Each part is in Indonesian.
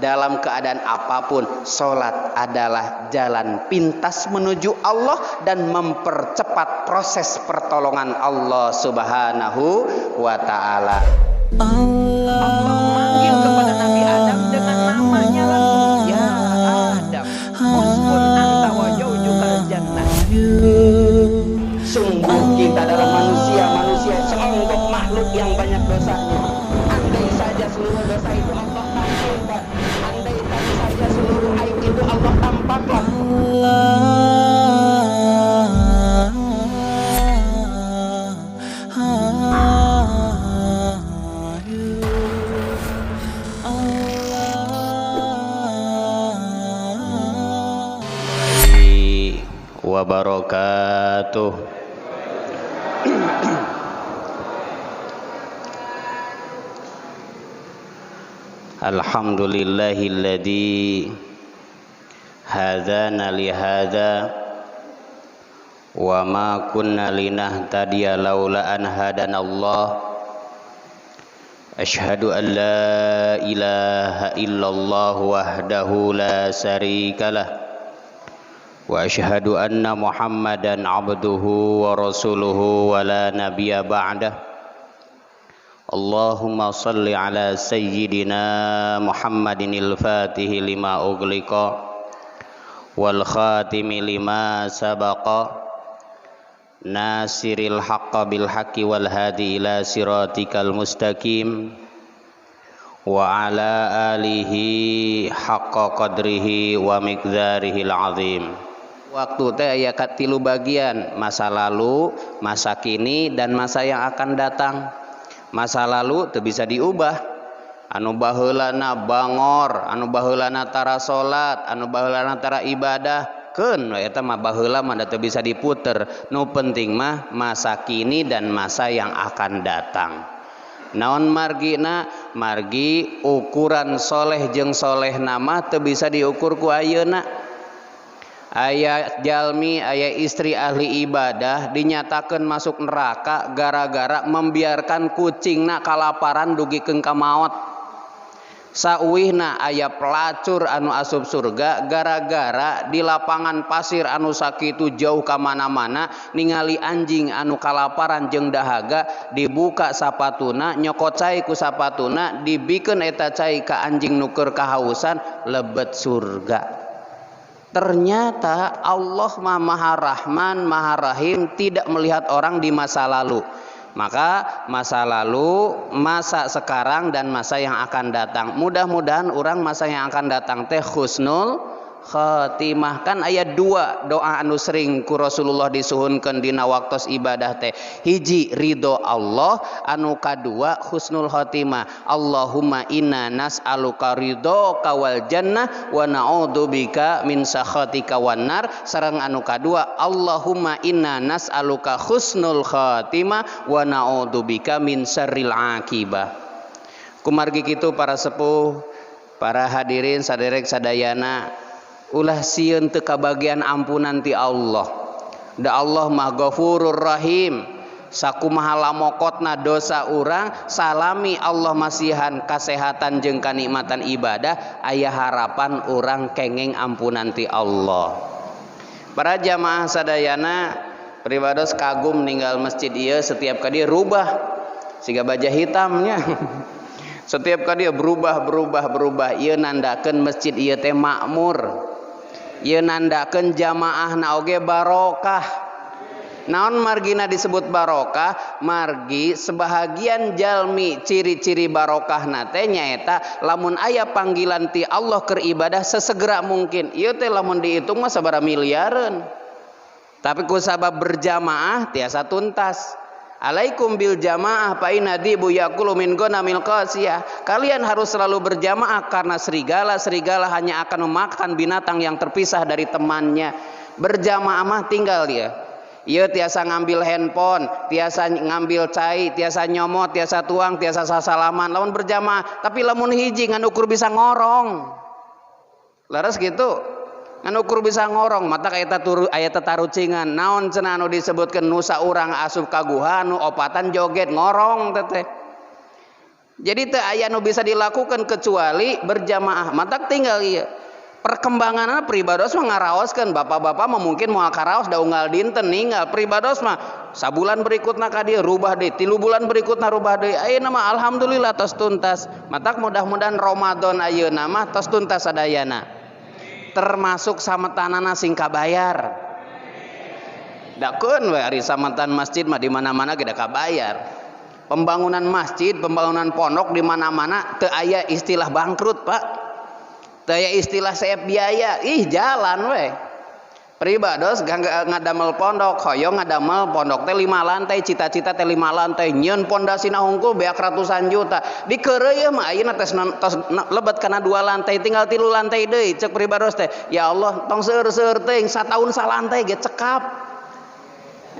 dalam keadaan apapun, salat adalah jalan pintas menuju Allah dan mempercepat proses pertolongan Allah Subhanahu wa taala. Allah memanggil kepada Nabi Adam dengan namanya langsung, ya Adam, uskun anta wa zawjukal jannah. Sungguh kita adalah manusia seonggok makhluk yang banyak dosanya. Andai saja seluruh dosa itu Allah tampakkan, andai saja seluruh aib itu Allah tampakkan. Wabarakatuh. Alhamdulillahilladzi hadana li hadza wa ma kunna linahtadiya laula an hadanallah. Asyhadu an la ilaha illallah wahdahu la syarikalah wa asyhadu anna Muhammadan abduhu wa rasuluhu wa la nabiyya ba'dah. Allahumma salli ala sayyidina Muhammadinil fatihi lima ughliqa wal khatimi lima sabaqa nasiril haqqa bil haqqi wal hadi ila siratikal mustaqim wa ala alihi haqqa qadrihi wa miqdarihil azim. Waktu teh aya katilu bagian, masa lalu, masa kini, dan masa yang akan datang. Masa lalu teu bisa diubah, anu baheulana bangor, anu baheulana tara salat, anu baheulana tara ibadah, keun eta mah baheula mah teu bisa diputer. Nu penting mah masa kini dan masa yang akan datang. Naon margina? Margi ukuran soleh jeung soleh nama teu bisa diukur ku ayeuna. Aya jalmi, aya istri ahli ibadah dinyatakeun masuk neraka gara-gara membiarkan kucingna kalaparan dugikeun ka maot. Sauwihna aya pelacur anu asup surga gara-gara di lapangan pasir anu sakitu jauh ka mana-mana ningali anjing anu kalaparan jeung dahaga, dibuka sapatuna, nyokot cai ku sapatuna, dibikeun eta cai ka anjing nu keur kahausan, lebet surga. Ternyata Allah Maha Rahman, Maha Rahim, tidak melihat orang di masa lalu. Maka masa lalu, masa sekarang, dan masa yang akan datang. Mudah-mudahan orang masa yang akan datang teh husnul khatimah. Kan ayat 2 doa anu sering ku Rasulullah disuhunkeun dina waktos ibadah teh. Hiji ridho Allah, anu kadua husnul khatimah. Allahumma inna nas'aluka ridhoka wal jannah wa na'udzubika min sakhatika wan nar. Sareng anu kadua Allahumma inna nas'aluka husnul khatimah wa na'udzubika min syarril aqibah. Kumargi kitu para sepuh, para hadirin saderek sadayana, ulah sieun teu kabagian ampunan ti Allah. Da Allah mah Ghafurur Rahim. Sakumaha lamokotna dosa urang, salami Allah masihan kasehatan jeung kanikmatan ibadah, aya harapan urang kenging ampunan ti Allah. Para jamaah sadayana, pribados kagum ninggal masjid ieu setiap kali rubah siga baja hitamnya. Setiap kali berubah. Ieu nandakeun masjid ieu teh makmur. Ieu nandakeun jamaahna oge barokah. Naon margina disebut barokah? Margi sebahagian jalmi ciri-ciri barokahna teh nyaeta lamun aya panggilan ti Allah keur ibadah sesegera mungkin. Ieu teh lamun dihitung mah sabaraha miliareun. Tapi ku sabab berjamaah tiasa tuntas. Alaikum bil jamaah fa inna dibu yaqulu min ghanamil qasiyah. Kalian harus selalu berjamaah karena serigala hanya akan memakan binatang yang terpisah dari temannya. Berjamaah mah tinggal dia. Ieu tiasa ngambil handphone, tiasa ngambil cai, tiasa nyomot, tiasa tuang, tiasa sasalaman lamun berjamaah. Tapi lamun hiji ngan ukur bisa ngorong. Laras gitu. Ngan ukur bisa ngorong mata kayak aya tatarucingan. Naon cenah anu disebutkeun nusa urang asup kaguhan nu opatan joget ngorong teteh. Jadi teu aya nu bisa dilakukan kecuali berjamaah. Matak tinggal ieu. Perkembanganna pribados mah ngaraoskeun bapak-bapak mah mungkin moal karaos da unggal dinten ninggal pribados mah sabulan berikutna ka dieu rubah deui 3 bulan berikutna rubah deui ayeuna mah alhamdulillah tos tuntas matak mudah-mudahan Ramadan ayeuna mah tos tuntas sadayana termasuk sametanana sing kabayar dakeun we ari sametan masjid mah di mana-mana ge da kabayar pembangunan masjid pembangunan pondok di mana-mana teu aya istilah bangkrut Pak. Taya istilah saya biaya, jalan we. Pribados ngadamel pondok, hoyong ngadamel pondok teh 5 lantai, cita-cita teh 5 lantai, nyeun pondasina hungkul beak ratusan juta. Dikeureuy mah ayeuna tos lebet kana 2 lantai, tinggal 3 lantai deui cek pribados teh. Ya Allah, tong seueur-seueur teuing sataun salantai ge cekap.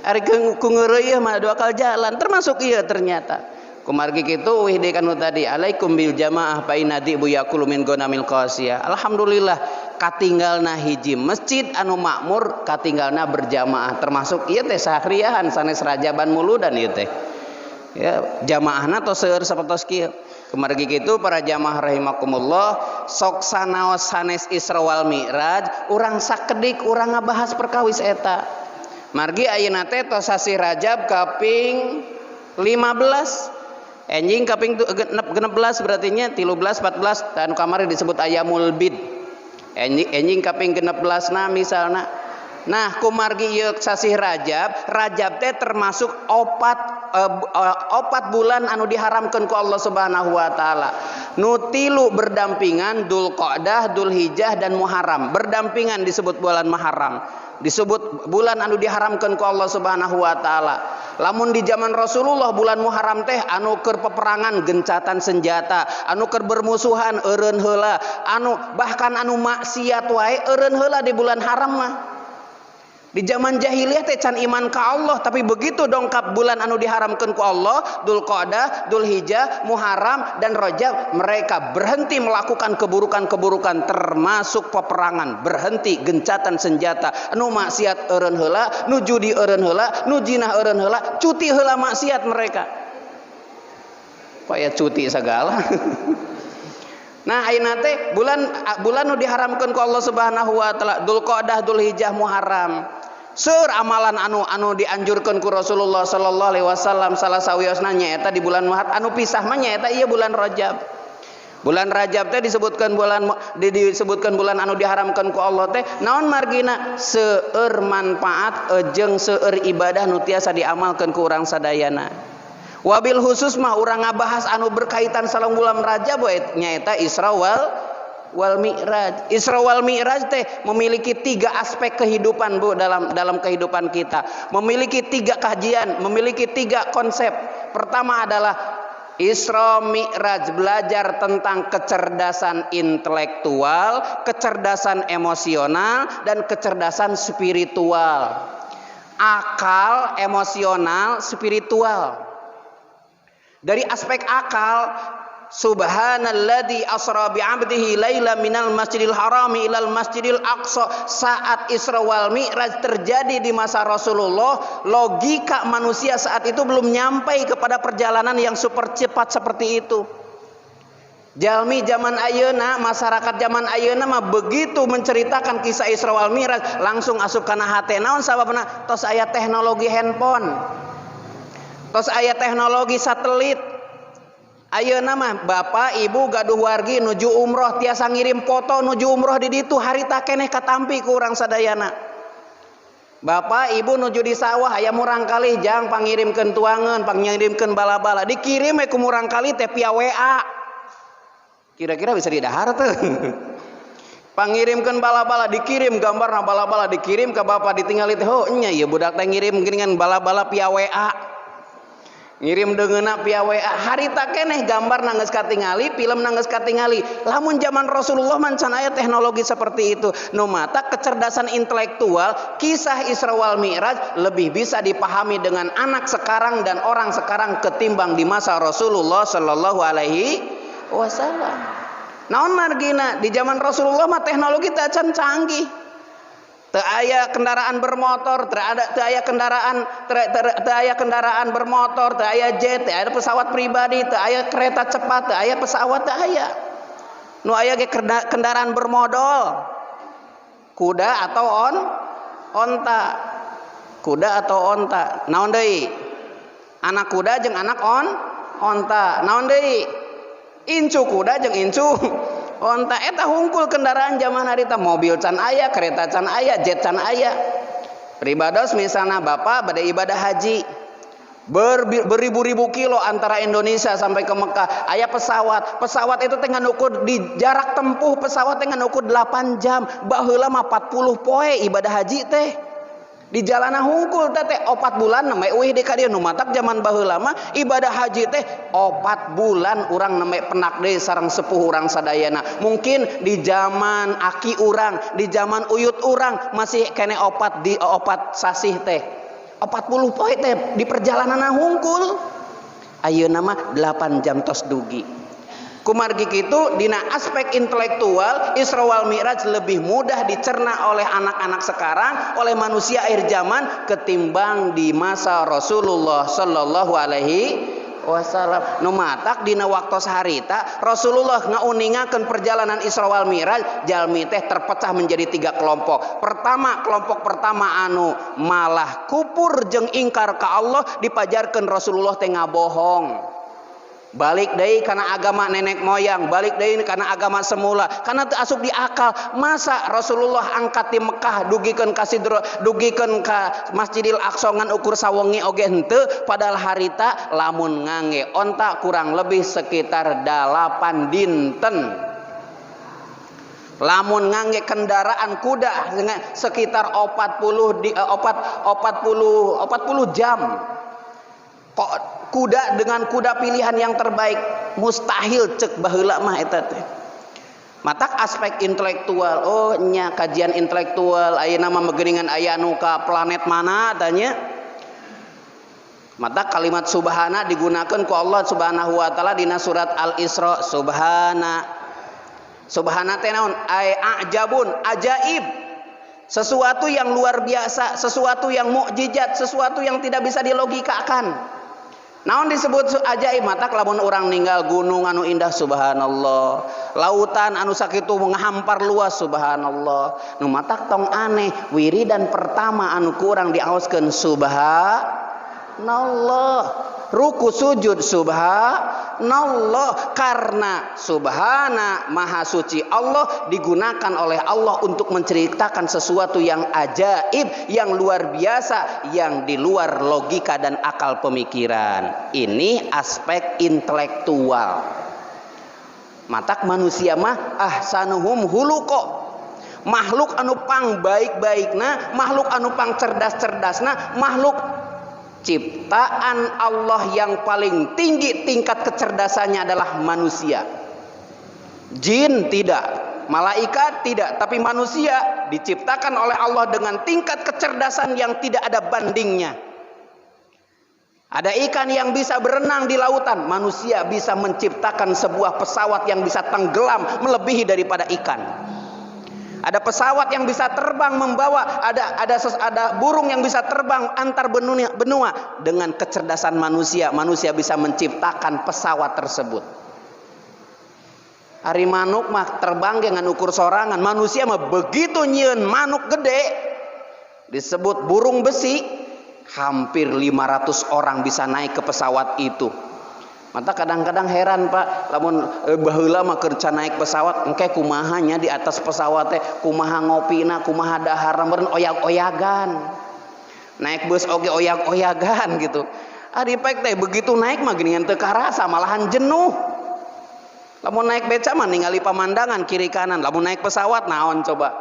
Ari ku ngeureuy mah 2 kali jalan, termasuk ieu ternyata. Kumargi kitu wih deui kanu tadi alaikum bil jamaah fa inna dibu yaqulu min ghanamil qasiyah. Alhamdulillah katinggalna hiji masjid anu makmur katinggalna berjamaah termasuk ieu teh sahriahan sanes rajaban muludan ieu teh. Ya jamaahna tos seueur sapertos kieu. Kumargi kitu para jamaah rahimakumullah sok sanaos sanes Isra wal Mi'raj urang sakedik urang ngabahas perkawis eta. Margi ayeuna teh tos sasi Rajab kaping 15 enjing kaping 16 berarti nya 13 14 anu kamari disebut ayamul bid enjing kaping 16 na misalna nah kumargi ieu sasih Rajab teh termasuk opat bulan anu diharamkeun ku Allah Subhanahu wa taala nu tilu berdampingan Dzulqa'dah Dzulhijjah dan Muharram berdampingan disebut bulan Muharram disebut bulan anu diharamkeun ku Allah Subhanahu wa taala. Lamun di zaman Rasulullah bulan Muharram teh anu keur peperangan gencatan senjata, anu keur bermusuhan eureun heula, anu bahkan anu maksiat wae eureun heula di bulan haram mah. Di zaman jahiliyah teh can iman ka Allah tapi begitu dongkap bulan anu diharamkeun ku Allah, Dzulqa'dah, Dzulhijjah, Muharram dan Rajab mereka berhenti melakukan keburukan-keburukan termasuk peperangan, berhenti gencatan senjata, anu maksiat eureun heula, nu judi eureun heula, nu jinah eureun heula, cuti heula maksiat mereka. Paya cuti sagala. Nah ayeuna teh bulan nu diharamkeun ku Allah Subhanahu wa taala Dzulqa'dah, Dzulhijjah, Muharram. Seur amalan anu dianjurkeun ku Rasulullah sallallahu alaihi wasallam salah sawiosna nyaeta di bulan Muharram anu pisah mah nyaeta ieu bulan Rajab. Bulan Rajab teh disebutkan bulan anu diharamkeun ku Allah teh naon margina seueur manfaat jeung seueur ibadah nu tiasa diamalkeun ku urang sadayana. Wabil khusus mah urang ngabahas anu berkaitan sareng bulan Rajab we nyaeta Isra wal Mi'raj. Isra wal Mi'raj teh memiliki 3 aspek kehidupan Bu dalam kehidupan kita. Memiliki 3 kajian, memiliki 3 konsep. Pertama adalah Isra Mi'raj belajar tentang kecerdasan intelektual, kecerdasan emosional dan kecerdasan spiritual. Akal, emosional, spiritual. Dari aspek akal Subhanalladzi asra bi'abdihi laila minal masjidil harami ilal masjidil aqsa. Saat Isra wal Mi'raj terjadi di masa Rasulullah, logika manusia saat itu belum nyampai kepada perjalanan yang super cepat seperti itu. Jalmi zaman ayeuna, masyarakat zaman ayeuna mah begitu menceritakan kisah Isra wal Mi'raj langsung asup kana hate. Naon sababna? Tos aya teknologi handphone. Tos aya teknologi satelit. Ayeuna mah bapak ibu gaduh wargi nuju umroh tiasa ngirim foto nuju umroh di ditu harita keneh katampi ku urang sadayana. Bapak ibu nuju di sawah aya murang kalih jang pangirimkeun tuangeun, pangirimkeun bala-bala dikirim we ku murang kalih teh via WA. Kira-kira bisa didahar teu. Pangirimkeun bala-bala dikirim gambarna bala-bala dikirim ke bapak ditinggali teh oh nya ieu budak teh ngirim geuningan bala-bala via WA. Ngirim deungeuna via WA harita keneh gambar nanggeus katingali film nanggeus katingali lamun zaman Rasulullah mancan aya teknologi seperti itu nu mata kecerdasan intelektual kisah Isra wal Mi'raj lebih bisa dipahami dengan anak sekarang dan orang sekarang ketimbang di masa Rasulullah sallallahu alaihi wasallam. Naon margina di zaman Rasulullah mah teknologi teh can canggih Teu aya kendaraan bermotor, teu aya kendaraan bermotor, teu aya jet, teu aya pesawat pribadi, teu aya kereta cepat, teu aya pesawat, teu aya. Nu aya ge kendaraan bermodal. Kuda atau onta. Kuda atau onta. Naon deui? Anak kuda jeung anak onta. Naon deui? Incu kuda jeung incu onta. Eta hungkul kendaraan zaman harita, mobil can aya, kereta can aya, jet can aya. Pribados misalnya bapak bade ibadah haji, beribu-ribu kilo antara Indonesia sampai ke Mekah, aya pesawat itu tengah ukur di jarak tempuh pesawat tengah ukur 8 jam, baheula mah 40 poe ibadah haji teh. Di jalana hungkul teh 4 bulan neme euih di ka dieu nu matak zaman baheula mah ibadah haji teh 4 bulan urang neme penak deui sareng sepuh urang sadayana. Mungkin di zaman aki urang, di zaman uyut urang masih kene opat sasih teh. 40 poe teh di perjalanan hungkul. Ayeuna mah 8 jam tos dugi. Kumargi kitu dina aspek intelektual Isra wal Mi'raj lebih mudah dicerna oleh anak-anak sekarang, oleh manusia akhir zaman ketimbang di masa Rasulullah sallallahu alaihi wasallam. Nu matak dina waktos harita Rasulullah ngauningakeun perjalanan Isra wal Mi'raj, jalmi teh terpecah menjadi 3 kelompok. Kelompok pertama anu malah kupur jeung ingkar ka Allah, dipajarkeun Rasulullah teh ngabohong. Balik deui kana agama nenek moyang, balik deui kana agama semula, karena teu asup di akal. Masa Rasulullah angkat di Mekah dugikeun ka Masjidil Aqsa ngan ukur sawengi oge henteu, padahal harita lamun ngangge onta kurang lebih sekitar 8 dinten. Lamun ngangge kendaraan kuda sekitar 40 jam. Kok kuda dengan kuda pilihan yang terbaik mustahil cek baheula mah eta teh. Matak aspek intelektual, oh nya kajian intelektual ayeuna mah megeuningan aya anu ka planet mana tanya. Matak kalimat subhana digunakeun ku Allah Subhanahu wa taala dina surat Al-Isra. Subhana teh naon? Ajabun, ajaib. Sesuatu yang luar biasa, sesuatu yang mukjizat, sesuatu yang tidak bisa dilogikakan. Naon disebut ajaib? Matak lamun orang ninggal gunung anu indah subhanallah, lautan anu sakitu ngahampar luas subhanallah. Nu matak tong aneh wiridan pertama anu kurang diaoskeun subhanallah. Ruku sujud subhanallah, karena subhana maha suci Allah digunakan oleh Allah untuk menceritakan sesuatu yang ajaib, yang luar biasa, yang di luar logika dan akal pemikiran. Ini aspek intelektual. Matak manusia mah ahsanuhum huluqa, makhluk anu pang baik-baikna, makhluk anu pang cerdas-cerdasna, makhluk ciptaan Allah yang paling tinggi tingkat kecerdasannya adalah manusia. Jin tidak, malaikat tidak, tapi manusia diciptakan oleh Allah dengan tingkat kecerdasan yang tidak ada bandingnya. Ada ikan yang bisa berenang di lautan, manusia bisa menciptakan sebuah pesawat yang bisa tenggelam melebihi daripada ikan. Ada pesawat yang bisa terbang membawa, ada burung yang bisa terbang antar benua. Dengan kecerdasan manusia, manusia bisa menciptakan pesawat tersebut. Ari manuk mah terbang dengan ukur sorangan, manusia mah begitu nyieun manuk gede disebut burung besi, hampir 500 orang bisa naik ke pesawat itu. Mata kadang-kadang heran Pak, lamun baheula mah keur can naik pesawat engke kumahanya di atas pesawat teh, kumaha ngopina, kumaha dahar meureun oyag-oyagan. Naik bus oge oyag-oyagan gitu. Adipek teh begitu naik mah geuningan teu karasa, malahan jenuh. Lamun naik beca mah ningali pemandangan kiri kanan, lamun naik pesawat naon coba?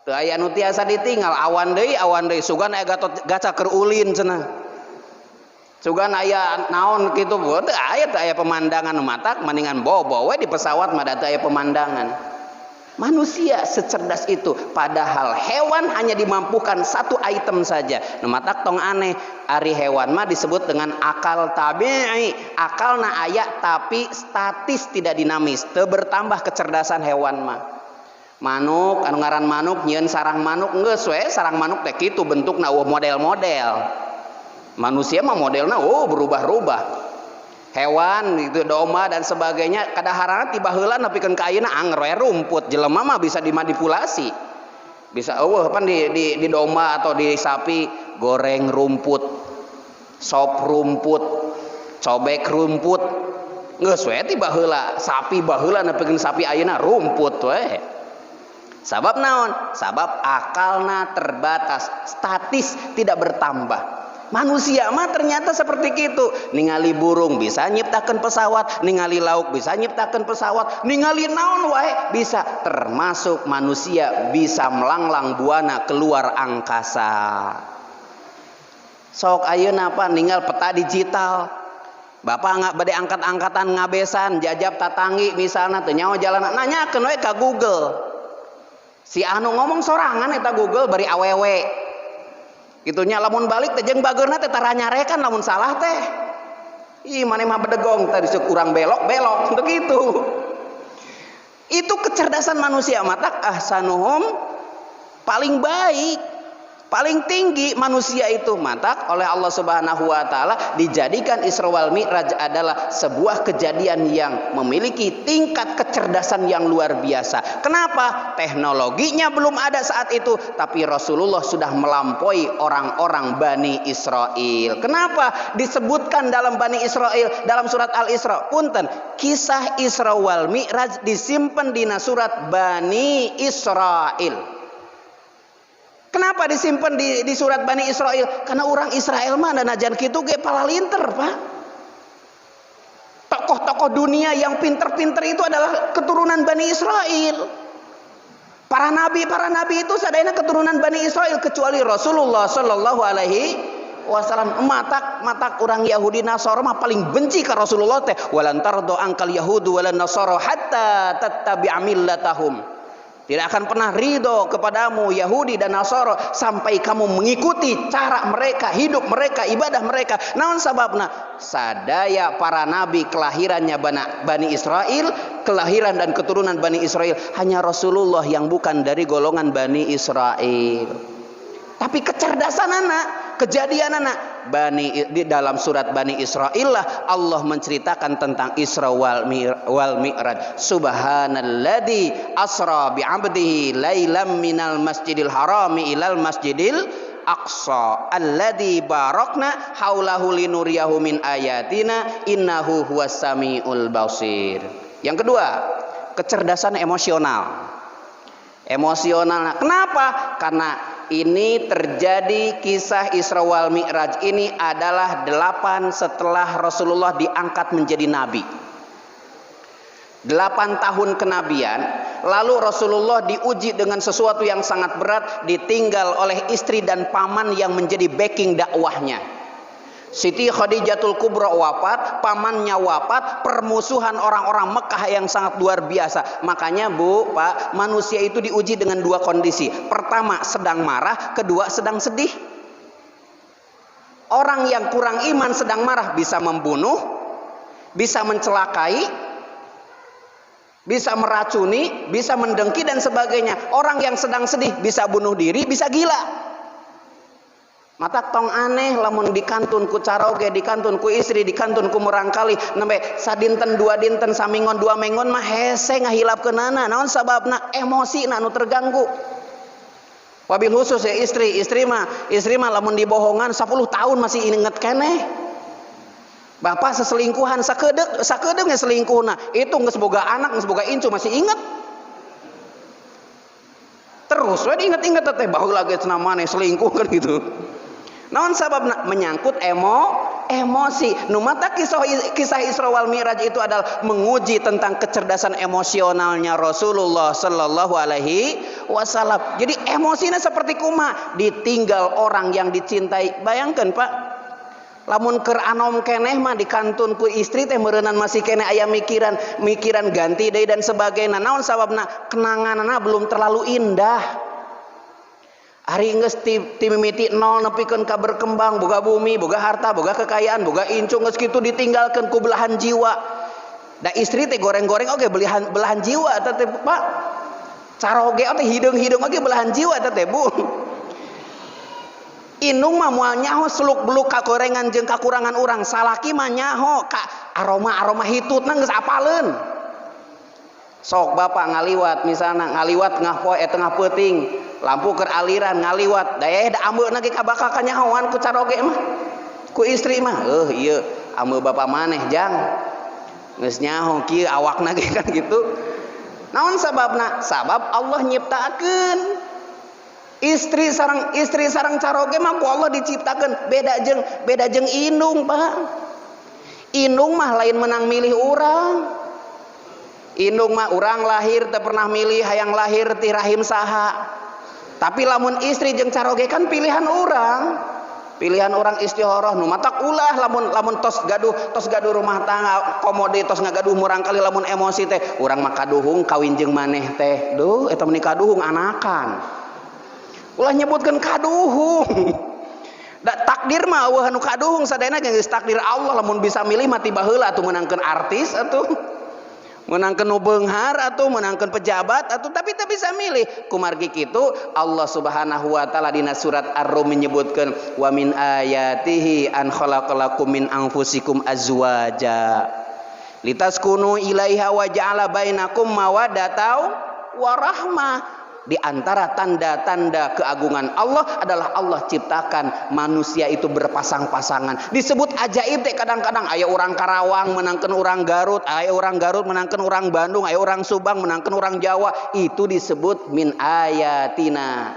Teu aya nu tiasa ditinggal, awan deui sugan aya gaca keur ulin cenah. Sugan aya naon kitu teu aya pemandangan matak mendingan bobo we di pesawat mah teu aya pemandangan. Manusia secerdas itu, padahal hewan hanya dimampukan satu item saja. Nu matak tong aneh, ari hewan mah disebut dengan akal tabi'i. Akalna aya tapi statis tidak dinamis, teu bertambah kecerdasan hewan mah. manuk anu ngaran manuk nyieun sarang manuk geus we sarang manuk teh kitu bentukna model-model. Manusia mah modelna berubah-ubah. Hewan itu domba dan sebagainya kadaharanna tiba heula nepikeun ka ayeuna anger we rumput. Jelema mah bisa dimanipulasi. Bisa pan di domba atau di sapi goreng rumput, sop rumput, cobek rumput. Geus we tiba heula sapi baheula nepikeun sapi ayeuna rumput we. Sabab naon? Sabab akalna terbatas, statis tidak bertambah. Manusia mah ternyata seperti itu. Ningali burung bisa nyiptakeun pesawat, ningali lauk bisa nyiptakeun pesawat, ningali naon wae bisa. Termasuk manusia bisa melanglang buana keluar angkasa. Sok ayeuna apa ningal peta digital. Bapak nggak bade angkat-angkatan ngabesan jajab tatanggi misalnya teu nyaho jalan nanyakeun we ka Google. Si anu ngomong sorangan eta Google bari awewe. Gitunya lamun balik teh jeung bageurna teh taranyarekan lamun salah teh. Ih maneh mah bedegong tadi sok urang belok-belok untuk itu. Itu kecerdasan manusia matak ahsanuhum paling baik. Paling tinggi manusia itu matak oleh Allah Subhanahu wa taala dijadikan Isra wal Mi'raj adalah sebuah kejadian yang memiliki tingkat kecerdasan yang luar biasa. Kenapa? Teknologinya belum ada saat itu, tapi Rasulullah sudah melampaui orang-orang Bani Israel. Kenapa disebutkan dalam Bani Israel dalam surat Al-Isra? Punten, kisah Isra wal Mi'raj disimpan di surat Bani Israel. Kenapa disimpan di surat Bani Israel? Karena orang Israel mah dan najan kitu ge palalinter, Pak. Tokoh-tokoh dunia yang pinter-pinter itu adalah keturunan Bani Israel. Para nabi itu sadayana keturunan Bani Israel kecuali Rasulullah sallallahu alaihi wasallam. Matak orang Yahudi Nasara mah paling benci ka Rasulullah teh. Walan tardo angkal yahudu walan nasara hatta tattabi'a millatahum. Tidak akan pernah ridho kepadamu Yahudi dan Nasara sampai kamu mengikuti cara mereka, hidup mereka, ibadah mereka. Naon sababna? Sadaya para nabi kelahirannya Bani Israel, kelahiran dan keturunan Bani Israel. Hanya Rasulullah yang bukan dari golongan Bani Israel. Tapi kecerdasan anak, kejadian anak di dalam surat Bani Israel lah Allah menceritakan tentang Isra wal Mi'raj. Subhanalladzi asra bi 'abdihi lailam minal masjidil harami ilal masjidil aqsa alladzi barakna haulahu linuriyahu min ayatina innahu huwas samiul basir. Yang kedua, kecerdasan emosional. Kenapa? Karena ini terjadi kisah Isra wal Mi'raj ini adalah 8 setelah Rasulullah diangkat menjadi nabi. 8 tahun kenabian, lalu Rasulullah diuji dengan sesuatu yang sangat berat, ditinggal oleh istri dan paman yang menjadi backing dakwahnya. Siti Khadijatul Kubra wafat, pamannya wafat, permusuhan orang-orang Mekah yang sangat luar biasa. Makanya Bu, Pak, manusia itu diuji dengan 2 kondisi. Pertama sedang marah, kedua sedang sedih. Orang yang kurang iman sedang marah bisa membunuh, bisa mencelakai, bisa meracuni, bisa mendengki dan sebagainya. Orang yang sedang sedih bisa bunuh diri, bisa gila. Mata tong aneh lamun dikantun ku caroge, dikantun ku istri, dikantun ku murangkali nembe sadinten 2 dinten samingon 2 mengon mah hese ngahilapkeunana. Naon sababna? Emosina nu terganggu. Wabil khusus ya istri mah lamun dibohongan 10 tahun masih inget keneh. Bapak seselingkuhan sakedeuk ge selingkuhna. Itu geus boga anak, geus boga incu masih inget. Terus we diinget-inget teh baheula ge cenah maneh selingkuh kan gitu. Naon sababna? Menyangkut emosi. Numata kisah Isra wal Mi'raj itu adalah menguji tentang kecerdasan emosionalnya Rasulullah sallallahu alaihi wasallam. Jadi emosinya seperti kumaha? Ditinggal orang yang dicintai. Bayangkan Pak, lamun keur anom keneh mah dikantun ku istri teh meureunnan masih keneh aya mikiran ganti deui dan sebagainya. Naon sababna? Kenanganna belum terlalu indah. Ari geus ti mimiti nol nepikeun ka berkembang, boga bumi, boga harta, boga kekayaan, boga incu geus kitu ditinggalkeun ku belahan jiwa. Da istri teh goreng-goreng oge belahan jiwa teh Pak. Caroge teh hideung-hideung oge belahan jiwa teh Bu. Inung mah moal nyaho seluk-beluk kagorengan jeung kakurangan urang, salaki mah nyaho ka aroma-aroma hitutna geus apaleun. Sok bapak ngaliwat misalna ngaliwat ngah poe tengah peuting, lampu keur aliran ngaliwat, daya da ambeuna ge kabakal kanyahoan ku caroge mah. Ku istri mah, ieu ambe bapak maneh jang. Geus nyaho kieu awakna ge kan gitu. Naon sababna? Sabab Allah nyiptakeun istri sareng caroge mah ku Allah diciptakeun beda jeung indung Pak. Indung mah lain menang milih urang. Indung mah urang lahir teu pernah milih hayang lahir ti rahim saha. Tapi lamun istri jeung caroge kan pilihan urang. Pilihan orang istihoroh nu matak ulah lamun tos gaduh rumah tangga komode tos ngagaduh murang kali lamun emosi teh urang mah kaduhung kawin jeung maneh teh duh eta meni kaduhung anakan ulah nyebutkeun kaduhung da takdir mah eueuh anu kaduhung sadayana geus takdir Allah lamun bisa milih mah tiba heula atuh meunangkeun artis atuh menangkan beunghar atau menangkan pejabat atau tapi tak bisa milih kumargi kitu Allah Subhanahu wa taala dina surat Ar-Rum menyebutkan wa min ayatihi an khalaqalakum min anfusikum azwaja litaskunu ilaiha wa ja'ala bainakum mawaddatan wa rahmah. Di antara tanda-tanda keagungan Allah adalah Allah ciptakan manusia itu berpasang-pasangan. Disebut ajaib teh kadang-kadang aya orang Karawang menangkan orang Garut, aya orang Garut menangkan orang Bandung, aya orang Subang menangkan orang Jawa. Itu disebut min ayatina.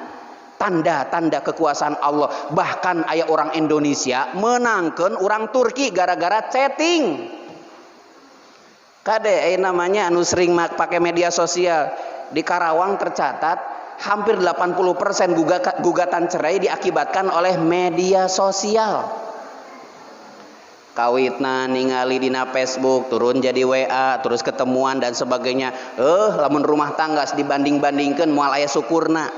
Tanda-tanda kekuasaan Allah. Bahkan aya orang Indonesia menangkan orang Turki gara-gara chatting. Kade namanya anu sering pakai media sosial. Di Karawang tercatat hampir 80% gugatan cerai diakibatkan oleh media sosial. Kawitna ningali dina Facebook, turun jadi WA, terus ketemuan dan sebagainya. Lamun rumah tangga dibanding-bandingkeun moal aya syukurna.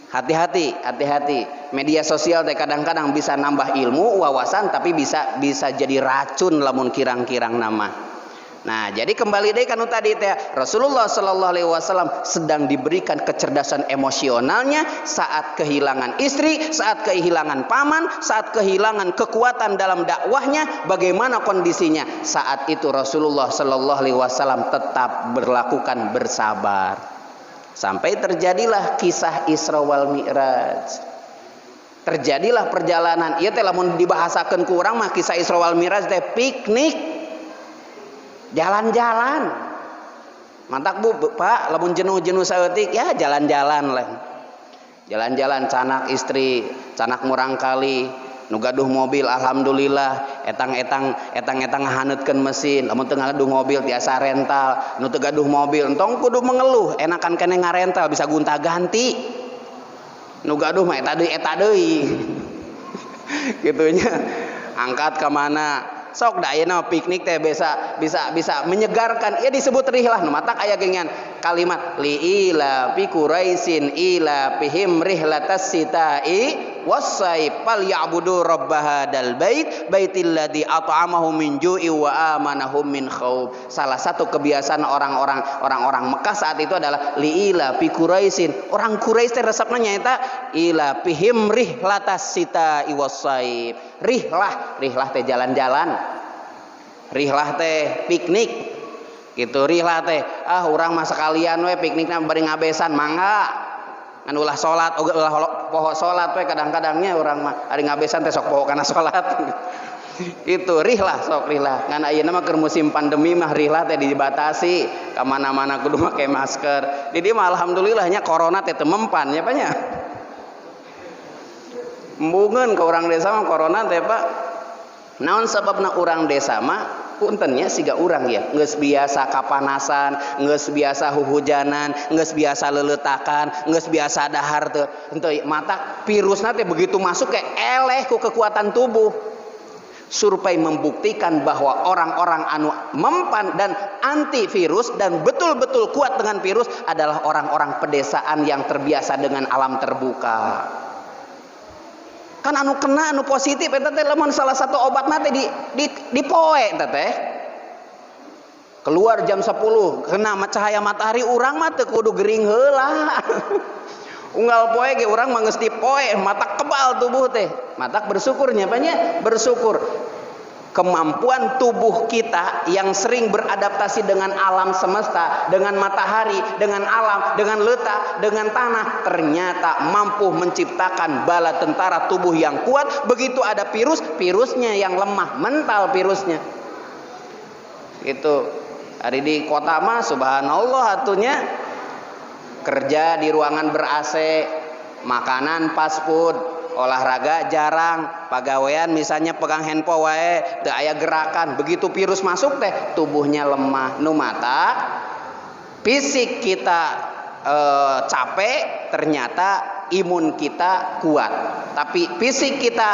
Hati-hati. Media sosial teh kadang-kadang bisa nambah ilmu, wawasan tapi bisa jadi racun lamun kirang-kirang nama. Nah, jadi kembali deh kanu tadi teh Rasulullah Shallallahu Alaihi Wasallam sedang diberikan kecerdasan emosionalnya saat kehilangan istri, saat kehilangan paman, saat kehilangan kekuatan dalam dakwahnya. Bagaimana kondisinya? Saat itu Rasulullah Shallallahu Alaihi Wasallam tetap berlakukan bersabar sampai terjadilah kisah Isra wal Mi'raj. Terjadilah perjalanan. Ieu teh lamun dibahasakeun ku urang mah kisah Isra wal Mi'raj teh piknik. Jalan-jalan. Mantak Bu, Pak, lamun jenuh-jenuh saeutik ya jalan-jalan lah. Jalan-jalan canak istri, canak murang kali, nu gaduh mobil alhamdulillah, etang-etang ngahaneutkeun mesin, lamun teu gaduh mobil tiasa rental, nu teu gaduh mobil entong kudu mengeluh, enakan keneh ngarental bisa gonta-ganti. Nu gaduh mah eta deui. Gitunya. Angkat ke mana? Sok da ayeuna piknik teh bisa menyegarkan. Ya disebut rihlah nu matak aya gengan kalimat li ila fi quraisin ila fihim rihlatas sitai wassaif fal ya'budu rabb hadzal baitil ladzi at'amahum min ju'i wa amanahum min khauf. Salah satu kebiasaan orang-orang Mekah saat itu adalah li ila fi quraisin. Orang Quraisy teh resepna nyaeta ila fihim rihlatas sitai wassaif. Rihlah teh jalan-jalan, rihlah teh piknik gitu. Rihlah teh urang mah sekalian we piknikna bari ngabesan mangga ngan ulah salat ulah poho salat we kadang-kadangnya urang mah ari ngabesan teh sok poho kana salat. Itu rihlah sok rihlah ngan ayeuna mah keur musim pandemi mah rihlah teh dibatasi ka mana-mana kudu make masker. Di dieu mah alhamdulillahnya corona teh teu mempan nya Pak nya. Embungeun ka urang desa mah corona teh Pak. Naon sababna urang desa mah puntennya siga urang ya geus biasa kapanasan, geus biasa huhujanan, geus biasa leuletakan, geus biasa dahar teu henteu matak virusna teh begitu masuk ke eleh ku kekuatan tubuh. Survei membuktikan bahwa orang-orang anu mempan dan antivirus dan betul-betul kuat dengan virus adalah orang-orang pedesaan yang terbiasa dengan alam terbuka. Kan anu kena anu positif eta teh lamun salah satu obatna teh di poe eta teh. keluar jam 10 kena cahaya matahari urang mah teu kudu gering heula. Unggal poe ge urang mah geus dipoe matak kebal tubuh teh. Matak bersyukurnya banyak bersyukur. Kemampuan tubuh kita yang sering beradaptasi dengan alam semesta, dengan matahari, dengan alam, dengan letak, dengan tanah, ternyata mampu menciptakan bala tentara tubuh yang kuat. Begitu ada virus, virusnya yang lemah, mental virusnya. Itu hari di kota mah subhanallah atunya kerja di ruangan ber-AC, makanan fast food, olahraga jarang, pagawean misalnya pegang handphone wae teu aya gerakan. Begitu virus masuk teh tubuhnya lemah. Nu mata fisik kita capek, ternyata imun kita kuat. Tapi fisik kita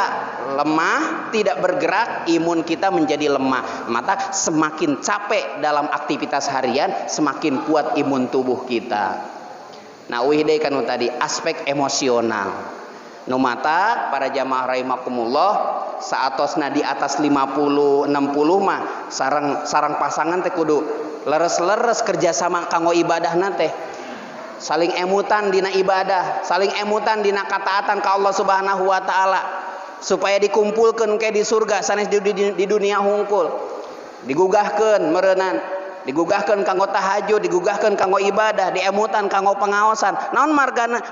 lemah, tidak bergerak, imun kita menjadi lemah. Maka semakin capek dalam aktivitas harian, semakin kuat imun tubuh kita. Nah, deui kan tadi aspek emosional. Nu mata para jamaah rahimakumullah saatosna di atas 50 60 mah sarang pasangan teh kudu leres-leres kerjasama kanggo ibadahna teh. Saling emutan dina ibadah, saling emutan dina kataatan ka Allah Subhanahu wa taala supaya dikumpulkeun ke di surga sanes di dunia hungkul. Digugahkeun meureunnan, digugahkeun kanggo tahajud, digugahkeun kanggo ibadah, diemutan kanggo pengaosan. Naon margina?